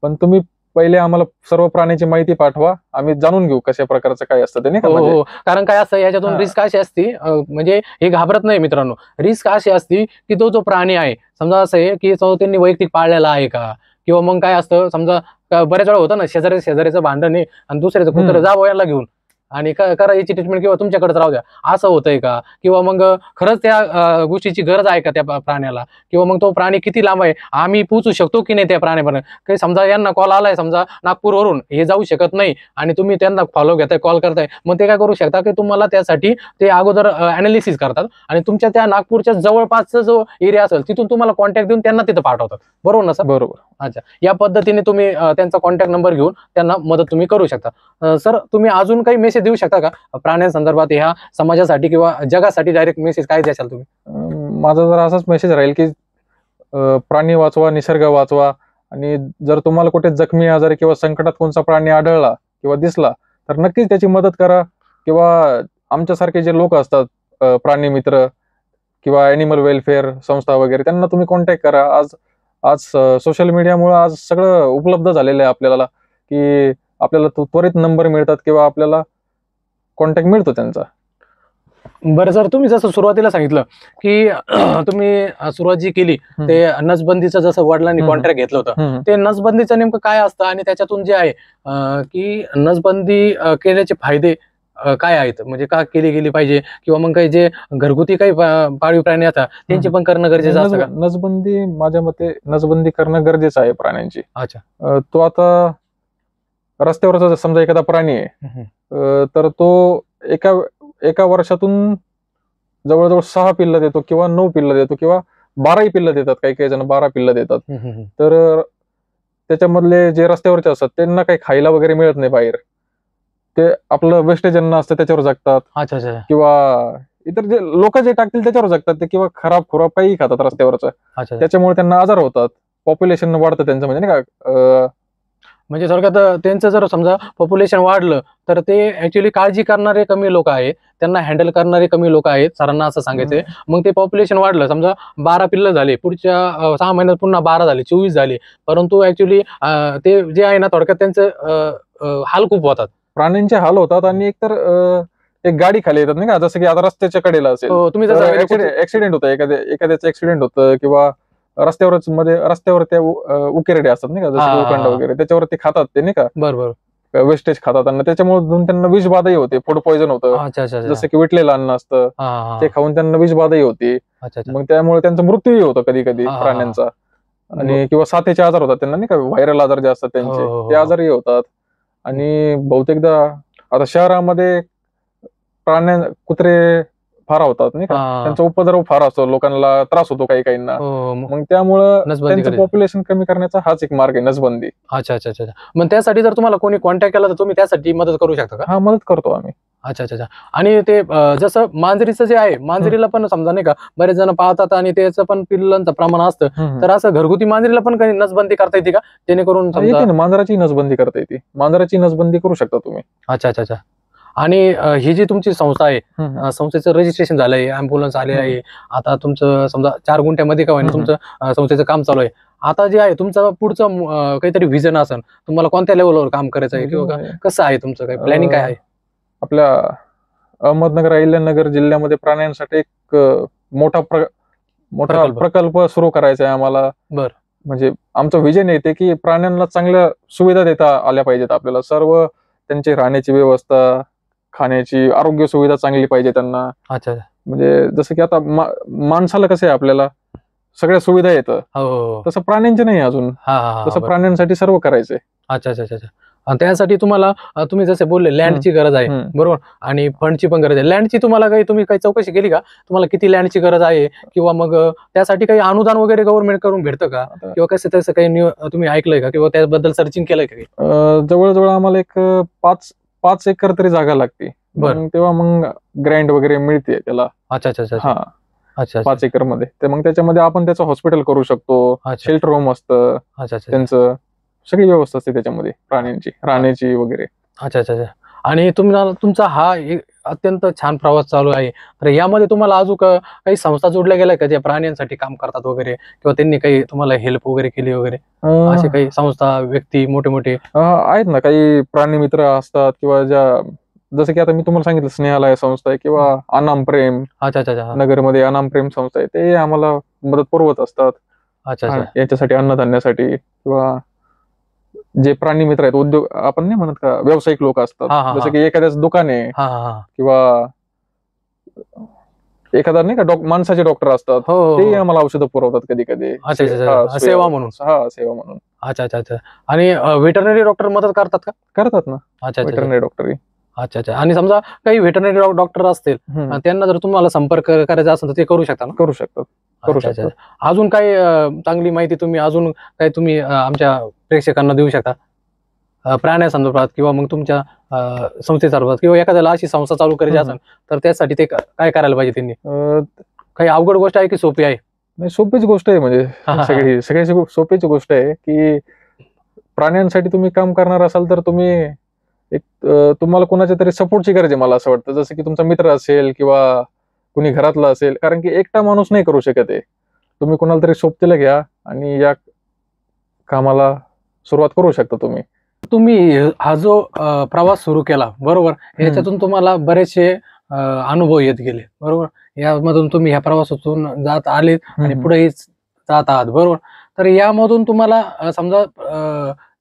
पण तुम्ही पहिले आम्हाला सर्व प्राण्याची माहिती पाठवा, आम्ही जाणून घेऊ कशा प्रकारचं काय असतं ते, नाही का. हो, कारण काय असतं याच्यातून रिस्क अशी असते, म्हणजे हे घाबरत नाही मित्रांनो, रिस्क अशी असते की तो जो प्राणी आहे समजा असं आहे की त्यांनी वैयक्तिक पाळलेला आहे का, किंवा मग काय असतं समजा बऱ्याच वेळा होतं ना, शेजाऱ्याचं भांडण आहे आणि दुसऱ्याचं कुत्र जा याला घेऊन आणि करा याची ट्रीटमेंट किंवा तुमच्याकडेच राहू द्या, असं होतंय का, किंवा मग खरंच त्या गोष्टीची गरज आहे का त्या प्राण्याला, किंवा मग तो प्राणी किती लांब आहे, आम्ही पोहोचू शकतो की नाही त्या प्राण्यापर्यंत. काही समजा यांना कॉल आलाय समजा नागपूरवरून, हे जाऊ शकत नाही आणि तुम्ही त्यांना फॉलो घेताय, कॉल करताय, मग ते काय करू शकता की तुम्हाला त्यासाठी ते अगोदर अनालिसिस करतात आणि तुमच्या त्या नागपूरच्या जवळपासचा जो एरिया असेल तिथून तुम्हाला कॉन्टॅक्ट देऊन त्यांना तिथं पाठवतात. बरोबर ना सर? बरोबर. अच्छा, या पद्धतीने तुम्ही त्यांचा कॉन्टॅक्ट नंबर घेऊन त्यांना मदत तुम्ही करू शकता. सर तुम्ही अजून काही मेसेज देऊ शकता का प्राण्यांसंदर्भात, ह्या समाजासाठी किंवा जगासाठी डायरेक्ट मेसेज काय द्याल तुम्ही? माझा जर असाच मेसेज राहील की प्राणी वाचवा, निसर्ग वाचवा, आणि जर तुम्हाला कुठे जखमी, आजारी किंवा संकटात कोणता प्राणी आढळला किंवा दिसला तर नक्कीच त्याची मदत करा. किंवा आमच्यासारखे जे लोक असतात प्राणी मित्र किंवा ॲनिमल वेलफेअर संस्था वगैरे, त्यांना तुम्ही कॉन्टॅक्ट करा. आज सोशल मीडियामुळे आज सगळं उपलब्ध झालेलं आहे आपल्याला, की आपल्याला त्वरित नंबर मिळतात किंवा आपल्याला कॉन्टॅक्ट मिळतो त्यांचा. बरं सर, तुम्ही जसं सुरुवातीला सांगितलं की तुम्ही सुरुवात जी केली ते नसबंदीचं, जसं वडिलांनी कॉन्ट्रॅक्ट घेतलं होतं, ते नसबंदीचं नेमकं काय असतं आणि त्याच्यातून जे आहे की नसबंदी केल्याचे फायदे काय आहेत, म्हणजे का केली गेली पाहिजे, किंवा मग काही जे घरगुती काही पाळीव प्राणी असतात त्यांची पण करणं गरजेचं असतं का? नसबंदी, माझ्या मते नसबंदी करणं गरजेचं आहे प्राण्यांची. अच्छा. तो आता रस्त्यावरचा समजा एखादा प्राणी आहे, तर तो एका वर्षातून जवळजवळ 6 पिल्लं देतो किंवा 9 पिल्लं देतो किंवा 12ही पिल्लं देतात, काही जण 12 पिल्लं देतात. तर त्याच्यामधले जे रस्त्यावरचे असतात त्यांना काही खायला वगैरे मिळत नाही बाहेर, ते आपलं वेस्टेज अन्न असतं त्याच्यावर जगतात. अच्छा. किंवा इतर जे लोक जे टाकतील त्याच्यावर जगतात ते, किंवा खराब खुराब काही खातात रस्त्यावरचं. त्याच्यामुळे त्यांना आजार होतात, पॉप्युलेशन वाढतं त्यांचं, म्हणजे नाही का. म्हणजे थोडक्यात त्यांचं जर समजा पॉप्युलेशन वाढलं तर ते ऍक्च्युली काळजी करणारे कमी लोक आहेत, त्यांना हँडल करणारे कमी लोक आहेत, सरांना असं सांगायचंय. मग ते पॉप्युलेशन वाढलं, समजा 12 पिल्लं झाले, पुढच्या 6 महिन्यात पुन्हा 12 झाले, 24 झाले, परंतु ऍक्च्युली ते जे आहे ना, थोडक्यात त्यांचं हाल खूप होतात, प्राण्यांचे हाल होतात. आणि एकतर एक गाडी खाली येतात नाही का, जसं की आता रस्त्याच्या कडेला असेल, तुम्ही ऍक्सिडेंट होतं, एखाद्याचं ऍक्सिडेंट होतं, किंवा रस्त्यावर त्या उकेरडे असतात नाही का, जसं उकंड वगैरे, त्याच्यावर ते खातात ते नाही का, बरोबर, वेस्टेज खातात आणि त्याच्यामुळे त्यांना विषबाधाही होते, फूड पॉइझन होतं. जसं की विटलेलं अन्न असतं ते खाऊन त्यांना विषबाधाही होती. मग त्यामुळे त्यांचा मृत्यूही होतो कधी कधी प्राण्यांचा. आणि किंवा साथीचे आजार होतात त्यांना नाही का, व्हायरल आजार जे असतात त्यांचे, ते आजारही होतात. आणि बहुतेकदा आता शहरामध्ये कुत्रे फार होतात नाही का, त्यांचा उपद्रव फार असतो, लोकांना त्रास होतो काहींना. मग त्यामुळं त्यांचं पॉप्युलेशन कमी करण्याचा हाच एक मार्ग आहे, नसबंदी. अच्छा. मग त्यासाठी जर तुम्हाला कोणी कॉन्टॅक्ट केला तर तुम्ही त्यासाठी मदत करू शकता का? हा, मदत करतो आम्ही. अच्छा. आणि ते जसं मांजरीचं जे आहे, मांजरीला पण समजा नाही का बरेच जण पाळतात आणि त्याचं पण पिल्लांचं प्रमाण असतं, तर असं घरगुती मांजरीला पण काही नसबंदी करता येते का, जेणेकरून मांजराची नसबंदी करता येते, मांजराची नसबंदी करू शकता तुम्ही. अच्छा. आणि ही जी तुमची संस्था आहे, संस्थेचं रजिस्ट्रेशन झालंय, अँब्युलन्स आले आहे, आता तुमचं समजा 4 गुंठ्यामध्ये का होईना तुमचं संस्थेचं काम चालू आहे, आता जे आहे तुमचं पुढचं काहीतरी व्हिजन असेल, तुम्हाला कोणत्या लेवलवर काम करायचं आहे, किंवा कसं आहे तुमचं काही प्लॅनिंग काय आहे? आपल्या अहमदनगर, अहिल्यानगर जिल्ह्यामध्ये प्राण्यांसाठी एक मोठा प्रकल्प सुरू करायचा आहे आम्हाला. म्हणजे आमचं व्हिजन येते की प्राण्यांना चांगल्या सुविधा देता आल्या पाहिजेत आपल्याला, सर्व त्यांची राहण्याची व्यवस्था, खाण्याची, आरोग्य सुविधा चांगली पाहिजे त्यांना. अच्छा. म्हणजे जसं की आता माणसाला कसं आहे, आपल्याला सगळ्या सुविधा येतं, तसं प्राण्यांचे नाही अजून. तसं प्राण्यांसाठी सर्व करायचंय. अच्छा. आणि त्यासाठी तुम्ही जसे बोलले लँडची गरज आहे, बरोबर, आणि फंडची पण गरज आहे. लँडची तुम्ही काही चौकशी केली का, तुम्हाला किती लँडची गरज आहे, किंवा मग त्यासाठी काही अनुदान वगैरे गव्हर्नमेंट करून भेटतं का, किंवा कसं तसं काही तुम्ही ऐकलंय का, किंवा त्याबद्दल सर्चिंग केलंय का? जवळजवळ आम्हाला एक 5 एकर तरी जागा लागते, तेव्हा मग ग्रँट वगैरे मिळते त्याला. अच्छा. 5 एकर मध्ये, तर मग त्याच्यामध्ये आपण त्याचं हॉस्पिटल करू शकतो, शेल्टर होम असतं त्यांचं, सगळी व्यवस्था असते त्याच्यामध्ये, प्राण्यांची राहण्याची वगैरे. अच्छा. आणि तुमचा हा अत्यंत छान प्रवास चालू आहे. तर यामध्ये तुम्हाला अजून काही संस्था जोडल्या गेल्या का ज्या प्राण्यांसाठी काम करतात वगैरे, किंवा त्यांनी काही तुम्हाला हेल्प वगैरे केली वगैरे, असे काही संस्था, व्यक्ती मोठे मोठे? आहेत ना, काही प्राणी मित्र असतात किंवा जसं की आता मी तुम्हाला सांगितलं स्नेहालय संस्था आहे किंवा अनाम प्रेम. अच्छा अच्छा अच्छा. नगरमध्ये अनाम प्रेम संस्था आहे, ते आम्हाला मदत पुरवत असतात. अच्छा अच्छा. याच्यासाठी अन्नधान्यासाठी किंवा जे प्राणी मित्र आहेत, उद्योग आपण नाही म्हणत का, व्यावसायिक लोक असतात, जसं की एखाद्याच दुकान आहे किंवा एखादा नाही का माणसाचे डॉक्टर असतात, ते आम्हाला औषधं पुरवतात कधी कधी. सेवा म्हणून. सेवा म्हणून. अच्छा अच्छा अच्छा. आणि व्हेटरनरी डॉक्टर मदत करतात का? करतात ना. अच्छा अच्छा. Veterinary doctor. अच्छा अच्छा. आणि समजा काही व्हेटरनरी डॉक्टर असतील, त्यांना जर तुम्हाला संपर्क करायचा असेल तर ते करू शकता ना? करू शकतात. अजून काही चांगली माहिती अजून काही तुम्ही आमच्या प्रेक्षकांना देऊ शकता प्राण्यासंदर्भात, किंवा मग तुमच्या संस्थेसंदर्भात, किंवा एखाद्याला अशी संस्था चालू करायची असेल तर त्यासाठी ते काय करायला पाहिजे त्यांनी? काही अवघड गोष्ट आहे की सोपी आहे? नाही, सोपीच गोष्ट आहे. म्हणजे सगळ्याची सोपीच गोष्ट आहे की प्राण्यांसाठी तुम्ही काम करणार असाल तर तुम्ही तुम्हाला कोणाच्या तरी सपोर्टची गरज आहे, मला असं वाटतं. जसं की तुमचा मित्र असेल किंवा कुणी घरातला असेल, कारण की एकटा माणूस नाही करू शकत आहे. तुम्ही कोणाला तरी सोबतीला घ्या आणि या कामाला सुरुवात करू शकता तुम्ही हा जो प्रवास सुरू केला, बरोबर, याच्यातून तुम्हाला बरेचसे अनुभव येत गेले, बरोबर. यामधून तुम्ही ह्या प्रवासातून जात आले आणि पुढेही जात आहात, बरोबर. तर यामधून तुम्हाला समजा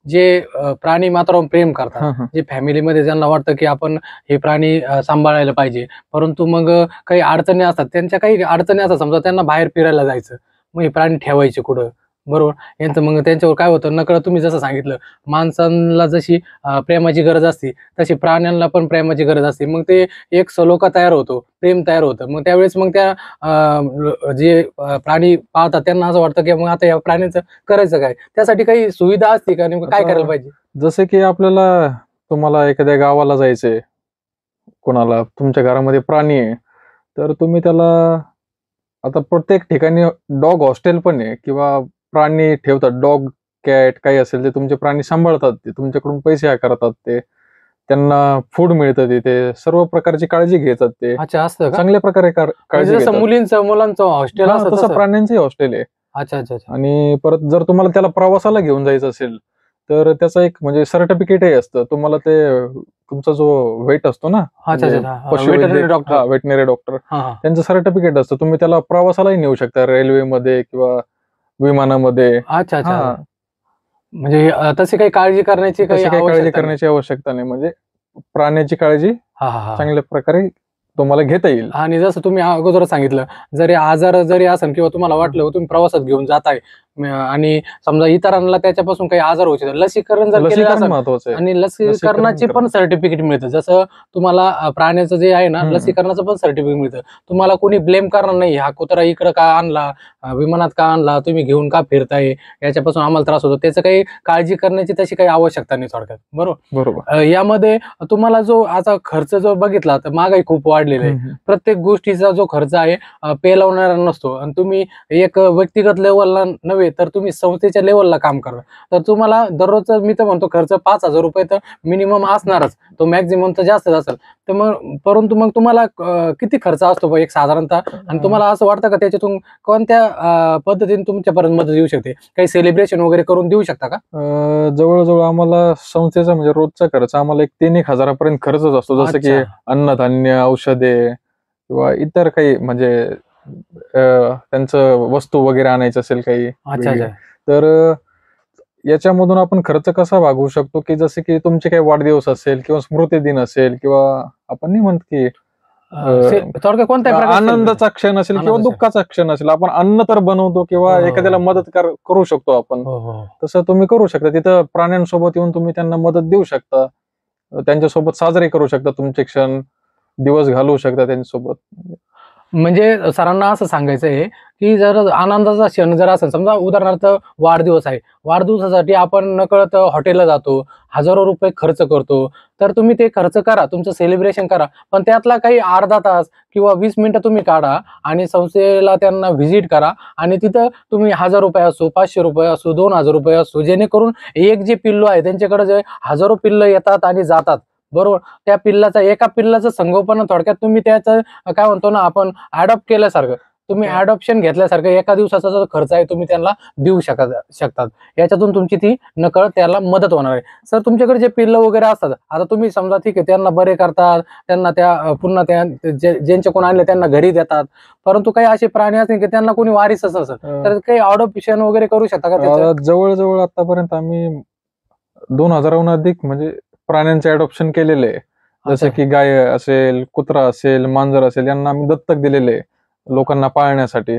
जे प्राणी मात्रावर प्रेम करतात, जे फॅमिलीमध्ये ज्यांना वाटतं की आपण हे प्राणी सांभाळायला पाहिजे, परंतु मग काही अडचणी असतात, त्यांच्या काही अडचणी असतात. समजा त्यांना बाहेर फिरायला जायचं, मग हे प्राणी ठेवायचे कुठं, बरोबर. यांचं मग त्यांच्यावर काय होतं, नकळत तुम्ही जसं सांगितलं, माणसांना जशी प्रेमाची गरज असते तशी प्राण्यांना पण प्रेमाची गरज असते. मग ते एक सलोखा तयार होतो, प्रेम तयार होतं. मग त्यावेळेस मग त्या जे प्राणी पाहतात त्यांना असं वाटतं की मग आता या प्राण्यांचं करायचं काय, त्यासाठी काही सुविधा असते का, नेमकं काय करायला पाहिजे? जसं की तुम्हाला एखाद्या गावाला जायचंय, कोणाला तुमच्या घरामध्ये प्राणी आहे, तर तुम्ही त्याला आता प्रत्येक ठिकाणी डॉग हॉस्टेल पण आहे किंवा प्राणी ठेवतात, डॉग कॅट काही असेल ते तुमचे प्राणी सांभाळतात, ते तुमच्याकडून पैसे आकारतात, ते त्यांना फूड मिळतं, तिथे सर्व प्रकारची काळजी घेतात ते. अच्छा, असतं का? चांगल्या प्रकारे काळजी घेतात. मुलांचं हॉस्टेल तसं प्राण्यांचंही हॉस्टेल आहे. अच्छा अच्छा. आणि परत जर तुम्हाला त्याला प्रवासाला घेऊन जायचं असेल तर त्याचं एक म्हणजे सर्टिफिकेटही असतं. तुम्हाला ते तुमचा जो वेट असतो ना, वेटनरी डॉक्टर, त्यांचं सर्टिफिकेट असतं. तुम्ही त्याला प्रवासालाही नेऊ शकता, रेल्वेमध्ये किंवा विमानामध्ये. अच्छा अच्छा. म्हणजे तशी काही काळजी करण्याची आवश्यकता नाही. म्हणजे प्राण्याची काळजी चांगल्या प्रकारे तुम्हाला घेता येईल. आणि जसं तुम्ही अगोदर सांगितलं, जरी आजार जरी असेल किंवा तुम्हाला वाटलं तुम्ही प्रवासात घेऊन जाताय आणि समजा इतरांना त्याच्यापासून काही आजार होते, लसीकरण जर केलं असेल आणि लसीकरणाचे पण सर्टिफिकेट मिळतं. जसं तुम्हाला प्राण्याचं जे आहे ना, लसीकरणाचं पण सर्टिफिकेट मिळतं. तुम्हाला कोणी ब्लेम करणार नाही, हा कुत्रा इकडं का आणला, विमानात का आणला, तुम्ही घेऊन का फिरताय, याच्यापासून आम्हाला त्रास होतो, त्याचं काही काळजी करण्याची तशी काही आवश्यकता नाही थोडक्यात, बरोबर. यामध्ये तुम्हाला जो आता खर्च जो बघितला तर महागाई खूप वाढलेली आहे. प्रत्येक गोष्टीचा जो खर्च आहे पेलवणारा नसतो, आणि तुम्ही एक व्यक्तिगत लेवलला नव्हे तर तुम्ही संस्थेच्या लेवलला काम करता, तर तुम्हाला दररोजचा मी तर म्हणतो खर्च 5,000 रुपये तर मिनिमम असणारच, तो मॅक्झिमम तर जास्तच असेल. तर मग परंतु मग तुम्हाला किती खर्च असतो एक साधारणतः, आणि तुम्हाला असं वाटतं का त्याच्यातून कोणत्या पद्धतीने तुमच्यापर्यंत मदत येऊ शकते? काही सेलिब्रेशन वगैरे करून देऊ शकता का? जवळजवळ आम्हाला संस्थेचा म्हणजे रोजचा खर्च आम्हाला 3-1 हजारापर्यंत खर्चच असतो. जसं की अन्नधान्य, औषधे किंवा इतर काही म्हणजे त्यांचं वस्तू वगैरे आणायचं असेल काही, तर याच्यामधून आपण खर्च कसा भागवू शकतो की जसे की तुमचे काही वाढदिवस असेल किंवा स्मृती दिन असेल किंवा आपण नाही म्हणत की आनंदाचा क्षण असेल किंवा दुःखाचा क्षण असेल, आपण अन्न तर बनवतो किंवा एखाद्याला मदत करू शकतो आपण, तसं तुम्ही करू शकता. तिथं प्राण्यांसोबत येऊन तुम्ही त्यांना मदत देऊ शकता, त्यांच्यासोबत साजरे करू शकता, तुमचे क्षण दिवस घालवू शकता त्यांच्यासोबत. म्हणजे सरांना असं सांगायचं आहे की जर आनंदाचा क्षण जर असेल, समजा उदाहरणार्थ वाढदिवस आहे, वाढदिवसासाठी आपण नकळत हॉटेलला जातो, हजारो रुपये खर्च करतो, तर तुम्ही ते खर्च करा, तुमचं सेलिब्रेशन करा, पण त्यातला काही अर्धा तास किंवा 20 मिनिटं तुम्ही काढा आणि संस्थेला त्यांना व्हिजिट करा, आणि तिथं तुम्ही 1000 रुपये असो, 500 रुपये असो, 2000 रुपये असो, जेणेकरून एक जे पिल्लू आहे त्यांच्याकडे जे हजारो पिल्लं येतात आणि जातात, बरोबर. त्या पिल्लाचा एका पिल्लाचं संगोपन थोडक्यात तुम्ही त्याचं काय म्हणतो ना आपण अडॉप्ट केल्यासारखं, तुम्ही अडॉप्शन घेतल्यासारखं एका दिवसाचा जो खर्च आहे तुम्ही त्यांना देऊ शकतात. याच्यातून तुमची ती नकळत त्याला मदत होणार आहे. सर तुमच्याकडे जे पिल्लं वगैरे असतात, आता तुम्ही समजा ठीक आहे त्यांना बरे करतात, त्यांना त्या पुन्हा त्या ज्यांचे कोण आणले त्यांना घरी देतात, परंतु काही असे प्राणी असतील की त्यांना कोणी वारीसच नसेल, तर काही अडॉप्शन वगैरे करू शकता का त्याचं? जवळजवळ आतापर्यंत आम्ही 2000हून अधिक म्हणजे प्राण्यांचे अडॉप्शन केलेले आहे. जसं की गाय असेल, कुत्रा असेल, मांजर असेल, यांना आम्ही दत्तक दिलेले आहे लोकांना पाळण्यासाठी.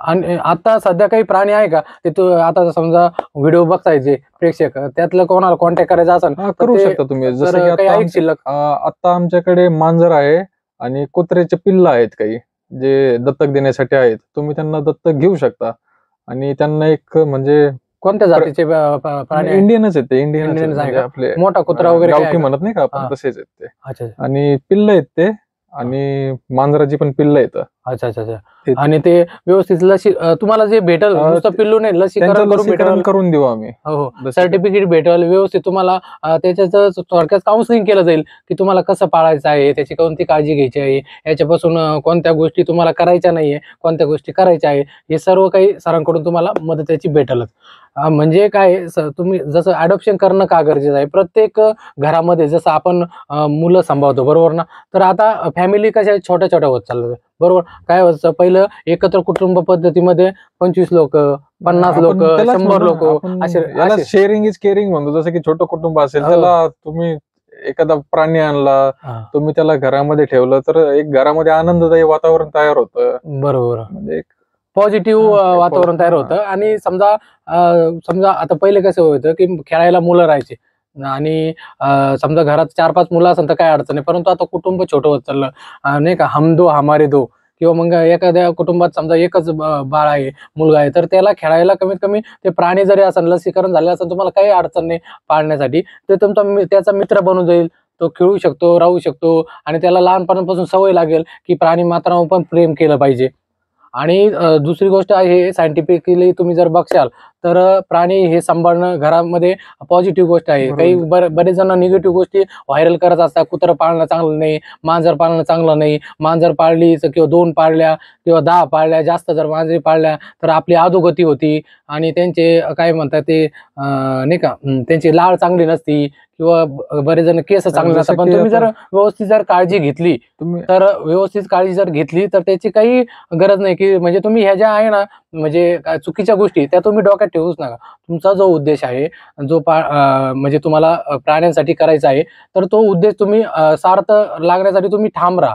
आणि आता सध्या काही प्राणी आहे का ते आता समजा व्हिडिओ बघताय जे प्रेक्षक, त्यातलं कोणाला कॉन्टॅक्ट करायचा असेल करू शकता तुम्ही. जसं की आता आमच्याकडे मांजर आहे आणि कुत्र्याचे पिल्ल आहेत काही जे दत्तक देण्यासाठी आहेत. तुम्ही त्यांना दत्तक घेऊ शकता आणि त्यांना एक म्हणजे कोणत्या जातीचे प्राणी? इंडियनच आहेत ते. इंडियनच आहे म्हणजे का? आपले मोठा कुत्रा वगैरे गावठी म्हणत नाही का आपण, तसेच आहेत ते. अच्छा आणि पिल्ल आहेत ते, आणि मांजराची पण पिल्ल आहेत. अच्छा अच्छा अच्छा. आणि ते व्यवस्थित तुम्हाला जे भेटल नुसतं पिल्लू नाही, लसीकरण करून देऊ आम्ही. हो, सर्टिफिकेट भेटल व्यवस्थित तुम्हाला. त्याच्यात थोडक्यात काउन्सिलिंग केलं जाईल की तुम्हाला कसं पाळायचं आहे, त्याची कोणती काळजी घ्यायची आहे, याच्यापासून कोणत्या गोष्टी तुम्हाला करायच्या नाहीये, कोणत्या गोष्टी करायच्या आहे, हे सर्व काही सरांकडून तुम्हाला मदतीची भेटलच. म्हणजे काय, तुम्ही जसं अडॉप्शन करणं का गरजेचं आहे, प्रत्येक घरामध्ये जसं आपण मुलं सांभाळतो बरोबर ना, तर आता फॅमिली कशा छोट्या छोट्या होत चालल्या बरोबर. काय व्हायचं पहिलं एकत्र कुटुंब पद्धतीमध्ये 25 लोक, 50 लोक, 100 लोक असे. शेअरिंग इज केअरिंग म्हणतो. जसं की छोटं कुटुंब असेल, त्याला तुम्ही एखादा प्राणी आणला, तुम्ही त्याला घरामध्ये ठेवलं तर एक घरामध्ये आनंददायी वातावरण तयार होतं. बरोबर. म्हणजे पॉझिटिव्ह वातावरण तयार होतं. आणि समजा आता पहिले कसं होतं की खेळायला मुलं राहायचे आणि समजा घरात 4-5 मुलं असेल तर काय अडचण नाही, परंतु आता कुटुंब छोटं होत चाललं, नाही का, हम दो हमारे दो. किंवा मग एखाद्या कुटुंबात समजा एकच बाळ आहे, मुलगा आहे, तर त्याला खेळायला कमीत कमी ते प्राणी जरी असेल, लसीकरण झाले असेल, तुम्हाला काही अडचण नाही पाळण्यासाठी. ते त्याचा मित्र बनून जाईल, तो खेळू शकतो, राहू शकतो, आणि त्याला लहानपणापासून सवय लागेल की प्राणी मात्रांवर पण प्रेम केलं पाहिजे. आणि दुसरी गोष्ट आहे, सायंटिफिकली तुम्ही जर बघशाल तर प्राणी हे सांभाळणं घरामध्ये पॉझिटिव्ह गोष्ट आहे. काही बरेच जण निगेटिव्ह गोष्टी व्हायरल करत असतात. कुत्रं पाळणं चांगलं नाही, मांजर पाळणं चांगलं नाही, मांजर पाळली किंवा 2 पाळल्या किंवा 10 पाळल्या, जास्त जर मांजरी पाळल्या तर आपली अधोगती होती आणि त्यांचे काय म्हणतात ते नाही का, त्यांची लाळ चांगली नसती किंवा बरेच जण केस चांगले नसतात. पण तुम्ही जर व्यवस्थित जर काळजी घेतली, तर व्यवस्थित काळजी जर घेतली तर त्याची काही गरज नाही की म्हणजे तुम्ही ह्या ज्या आहे ना म्हणजे चुकीच्या गोष्टी त्या तुम्ही डोक्यात ठेवूच नका. तुमचा जो उद्देश आहे, जो म्हणजे तुम्हाला प्राण्यांसाठी करायचा आहे, तर तो उद्देश तुम्ही सार्थ लागण्यासाठी तुम्ही ठाम राहा.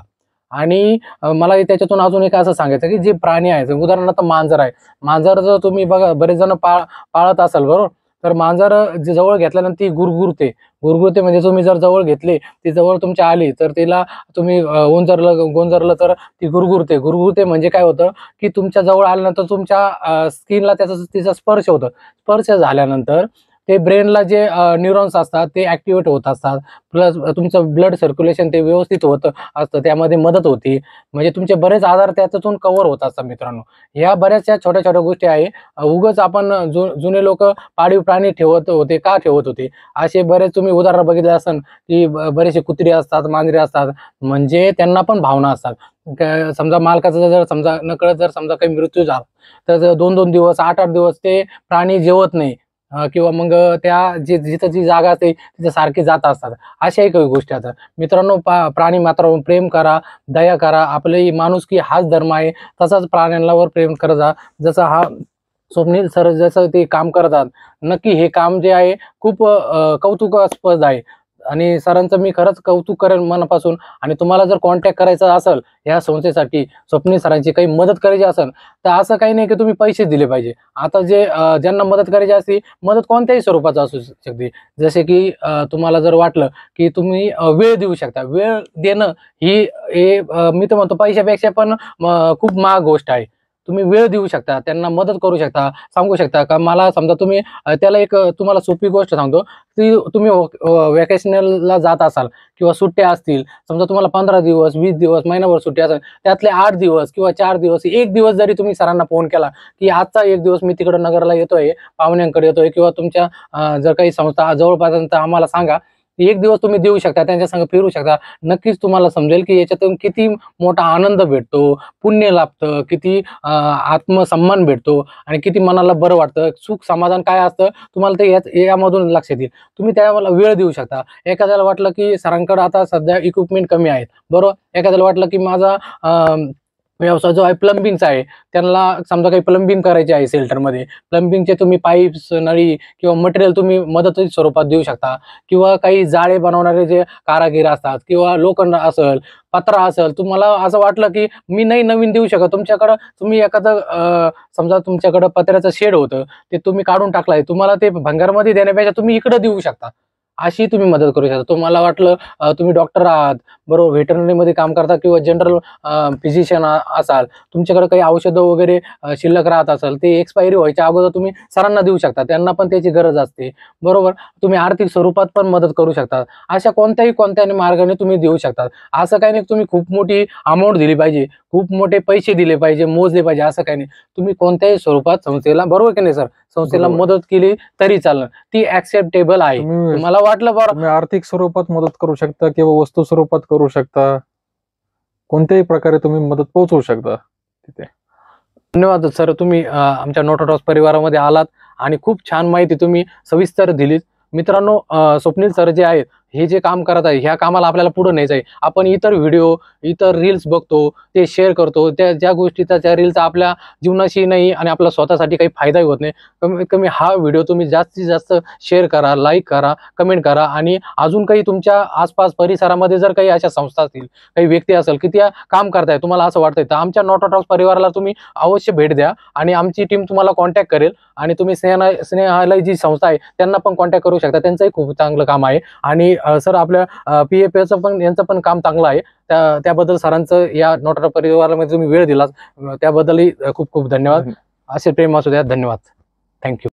आणि मला त्याच्यातून अजून एक असं सांगायचं की जे प्राणी आहेत, उदाहरणार्थ मांजर आहे, मांजर जर तुम्ही बघा बरेच जण पाळत असाल बरोबर, तर मांजर जवळ घेतल्यानंतर ती गुरगुरते म्हणजे तुम्ही जर जवळ घेतले, ती जवळ तुमच्या आली तर तिला तुम्ही गोंजरलं तर ती गुरगुरते म्हणजे काय होतं की तुमच्या जवळ आल्यानंतर तुमच्या स्किनला तिचा स्पर्श होतं. स्पर्श झाल्यानंतर ते ब्रेनला जे न्यूरॉन्स असतात ते ऍक्टिव्हेट होत असतात, प्लस तुमचं ब्लड सर्क्युलेशन ते व्यवस्थित होत असतं, त्यामध्ये मदत होती. म्हणजे तुमचे बरेच आजार त्याच्यातून कव्हर होत असतात. मित्रांनो, ह्या बऱ्याचशा छोट्या छोट्या गोष्टी आहे. उगाच आपण जुने लोक पाळीव प्राणी ठेवत होते असे बरेच तुम्ही उदाहरण बघितले असेल की बरेचसे कुत्री असतात, मांजरे असतात, म्हणजे त्यांना पण भावना असतात. समजा मालकाचा जर समजा नकळत जर समजा काही मृत्यू झाला तर 2-2 दिवस, 8-8 दिवस ते प्राणी जेवत नाही किंवा मग त्या जिथं जी जागा असते तिथे सारखे जात असतात. अशाही काही गोष्टी असतात. मित्रांनो, प्राणी मात्रावर प्रेम करा, दया करा. आपली माणुसकी हाच धर्म आहे, तसाच प्राण्यांवर प्रेम करत जा. जसं हा स्वप्नील सर जसं ते काम करतात, नक्की हे काम जे आहे खूप कौतुकास्पद आहे आणि सरांचं मी खरंच कौतुक करेन मनापासून. आणि तुम्हाला जर कॉन्टॅक्ट करायचा असेल ह्या संस्थेसाठी, स्वप्नील सरांची काही मदत करायची असेल, तर असं काही नाही की तुम्ही पैसे दिले पाहिजे. आता ज्यांना मदत करायची असते, मदत कोणत्याही स्वरूपाची असू शकते. जसे की तुम्हाला जर वाटलं की तुम्ही वेळ देऊ शकता, वेळ देणं ही मी तर म्हणतो पैशापेक्षा पण खूप महाग गोष्ट आहे. तुम्ही वेळ देऊ शकता, त्यांना मदत करू शकता, सांगू शकता का मला समजा तुम्ही त्याला एक तुम्हाला सोपी गोष्ट सांगतो की तुम्ही व्हॅकेशनलला जात असाल किंवा सुट्ट्या असतील, समजा तुम्हाला 15 दिवस, 20 दिवस, महिनाभर सुट्टी असेल, त्यातले 8 दिवस किंवा 4 दिवस, 1 दिवस जरी तुम्ही सरांना फोन केला की आजचा 1 दिवस मी तिकडं नगरला येतोय, पाहुण्यांकडे येतोय, किंवा तुमच्या जर काही संस्था जवळपास आम्हाला सांगा, एक दिवस तुम्ही देऊ शकता, त्यांच्या संग फिरू शकता. नक्कीच तुम्हाला समजेल की याच्यातून किती मोठा आनंद भेटतो, पुण्य लाभतं, किती आत्मसन्मान भेटतो आणि किती मनाला बरं वाटतं. सुख समाधान काय असतं तुम्हाला ते यामधून लक्षात येईल. तुम्ही त्याला वेळ देऊ शकता. एखाद्याला वाटलं की सरांकडे आता सध्या इक्विपमेंट कमी आहेत, बरोबर. एखाद्याला वाटलं की माझा व्यवसाय जो आहे प्लंबिंगचा आहे, त्यांना समजा काही प्लंबिंग करायची आहे शेल्टरमध्ये, प्लंबिंगचे तुम्ही पाईप्स, नळी किंवा मटेरियल तुम्ही मदती स्वरूपात देऊ शकता. किंवा काही जाळे बनवणारे जे कारागीर असतात किंवा लोखंड असेल, पत्रा असेल, तुम्हाला असं वाटलं की मी नाही नवीन देऊ शकत, तुमच्याकडं तुम्ही एखादं समजा तुमच्याकडं पत्र्याचं शेड होतं, ते तुम्ही काढून टाकलाय, तुम्हाला ते भंगारमध्ये देण्यापेक्षा तुम्ही इकडं देऊ शकता. अशी तुम्ही मदत करू शकता. तुम्हाला वाटलं तुम्ही डॉक्टर आहात, बरोबर, व्हेटरनरीमध्ये काम करता किंवा जनरल फिजिशियन असाल, तुमच्याकडे काही औषधं वगैरे शिल्लक राहत असेल, ते एक्सपायरी व्हायच्या अगोदर तुम्ही सरांना देऊ शकता. त्यांना पण त्याची गरज असते, बरोबर. तुम्ही आर्थिक स्वरूपात पण मदत करू शकता. अशा कोणत्याही मार्गाने तुम्ही देऊ शकता. असं काही नाही तुम्ही खूप मोठी अमाऊंट दिली पाहिजे, खूप मोठे पैसे दिले पाहिजे, मोजले पाहिजे, असं काही नाही. तुम्ही कोणत्याही स्वरूपात संस्थेला, बरोबर की नाही सर, संस्थेला बरोबर. मदत केली तरी चालेल, ती ऍक्सेप्टेबल आहे. तुम्हाला वाटलं बरं, तुम्ही आर्थिक स्वरूपात मदत करू शकता किंवा वस्तू स्वरूपात करू शकता. कोणत्याही प्रकारे तुम्ही मदत पोहोचवू शकता तिथे. धन्यवाद सर. तुम्ही आमच्या नोटोटॉक्स परिवारामध्ये आलात आणि खूप छान माहिती तुम्ही सविस्तर दिलीत. मित्रांनो, स्वप्नील सर जे आहेत, हे जे काम करत आहे, ह्या कामाला आपल्याला पुढे न्यायचं आहे. आपण इतर व्हिडिओ, इतर रील्स बघतो, ते शेअर करतो, ज्या गोष्टीचा, त्या रीलचा आपल्या जीवनाशी नाही आणि आपल्या स्वतःसाठी काही फायदाही होत नाही. कमीत कमी हा व्हिडिओ तुम्ही जास्तीत जास्त शेअर करा, लाईक करा, कमेंट करा. आणि अजून काही तुमच्या आसपास परिसरामध्ये जर काही अशा संस्था असतील, काही व्यक्ती असेल की त्या काम करताय, तुम्हाला असं वाटतंय, तर आमच्या नोटोटॉक्स परिवाराला तुम्ही अवश्य भेट द्या आणि आमची टीम तुम्हाला कॉन्टॅक्ट करेल. आणि तुम्ही स्नेहालय जी संस्था आहे त्यांना पण कॉन्टॅक्ट करू शकता, त्यांचंही खूप चांगलं काम आहे. आणि सर, आपल्या PFAचं पण, यांचं पण काम चांगलं आहे. त्याबद्दल सरांचं या नोटोटॉक्स परिवारामध्ये तुम्ही वेळ दिलात, त्याबद्दलही खूप खूप धन्यवाद. असे प्रेम असू द्या. धन्यवाद. थँक्यू.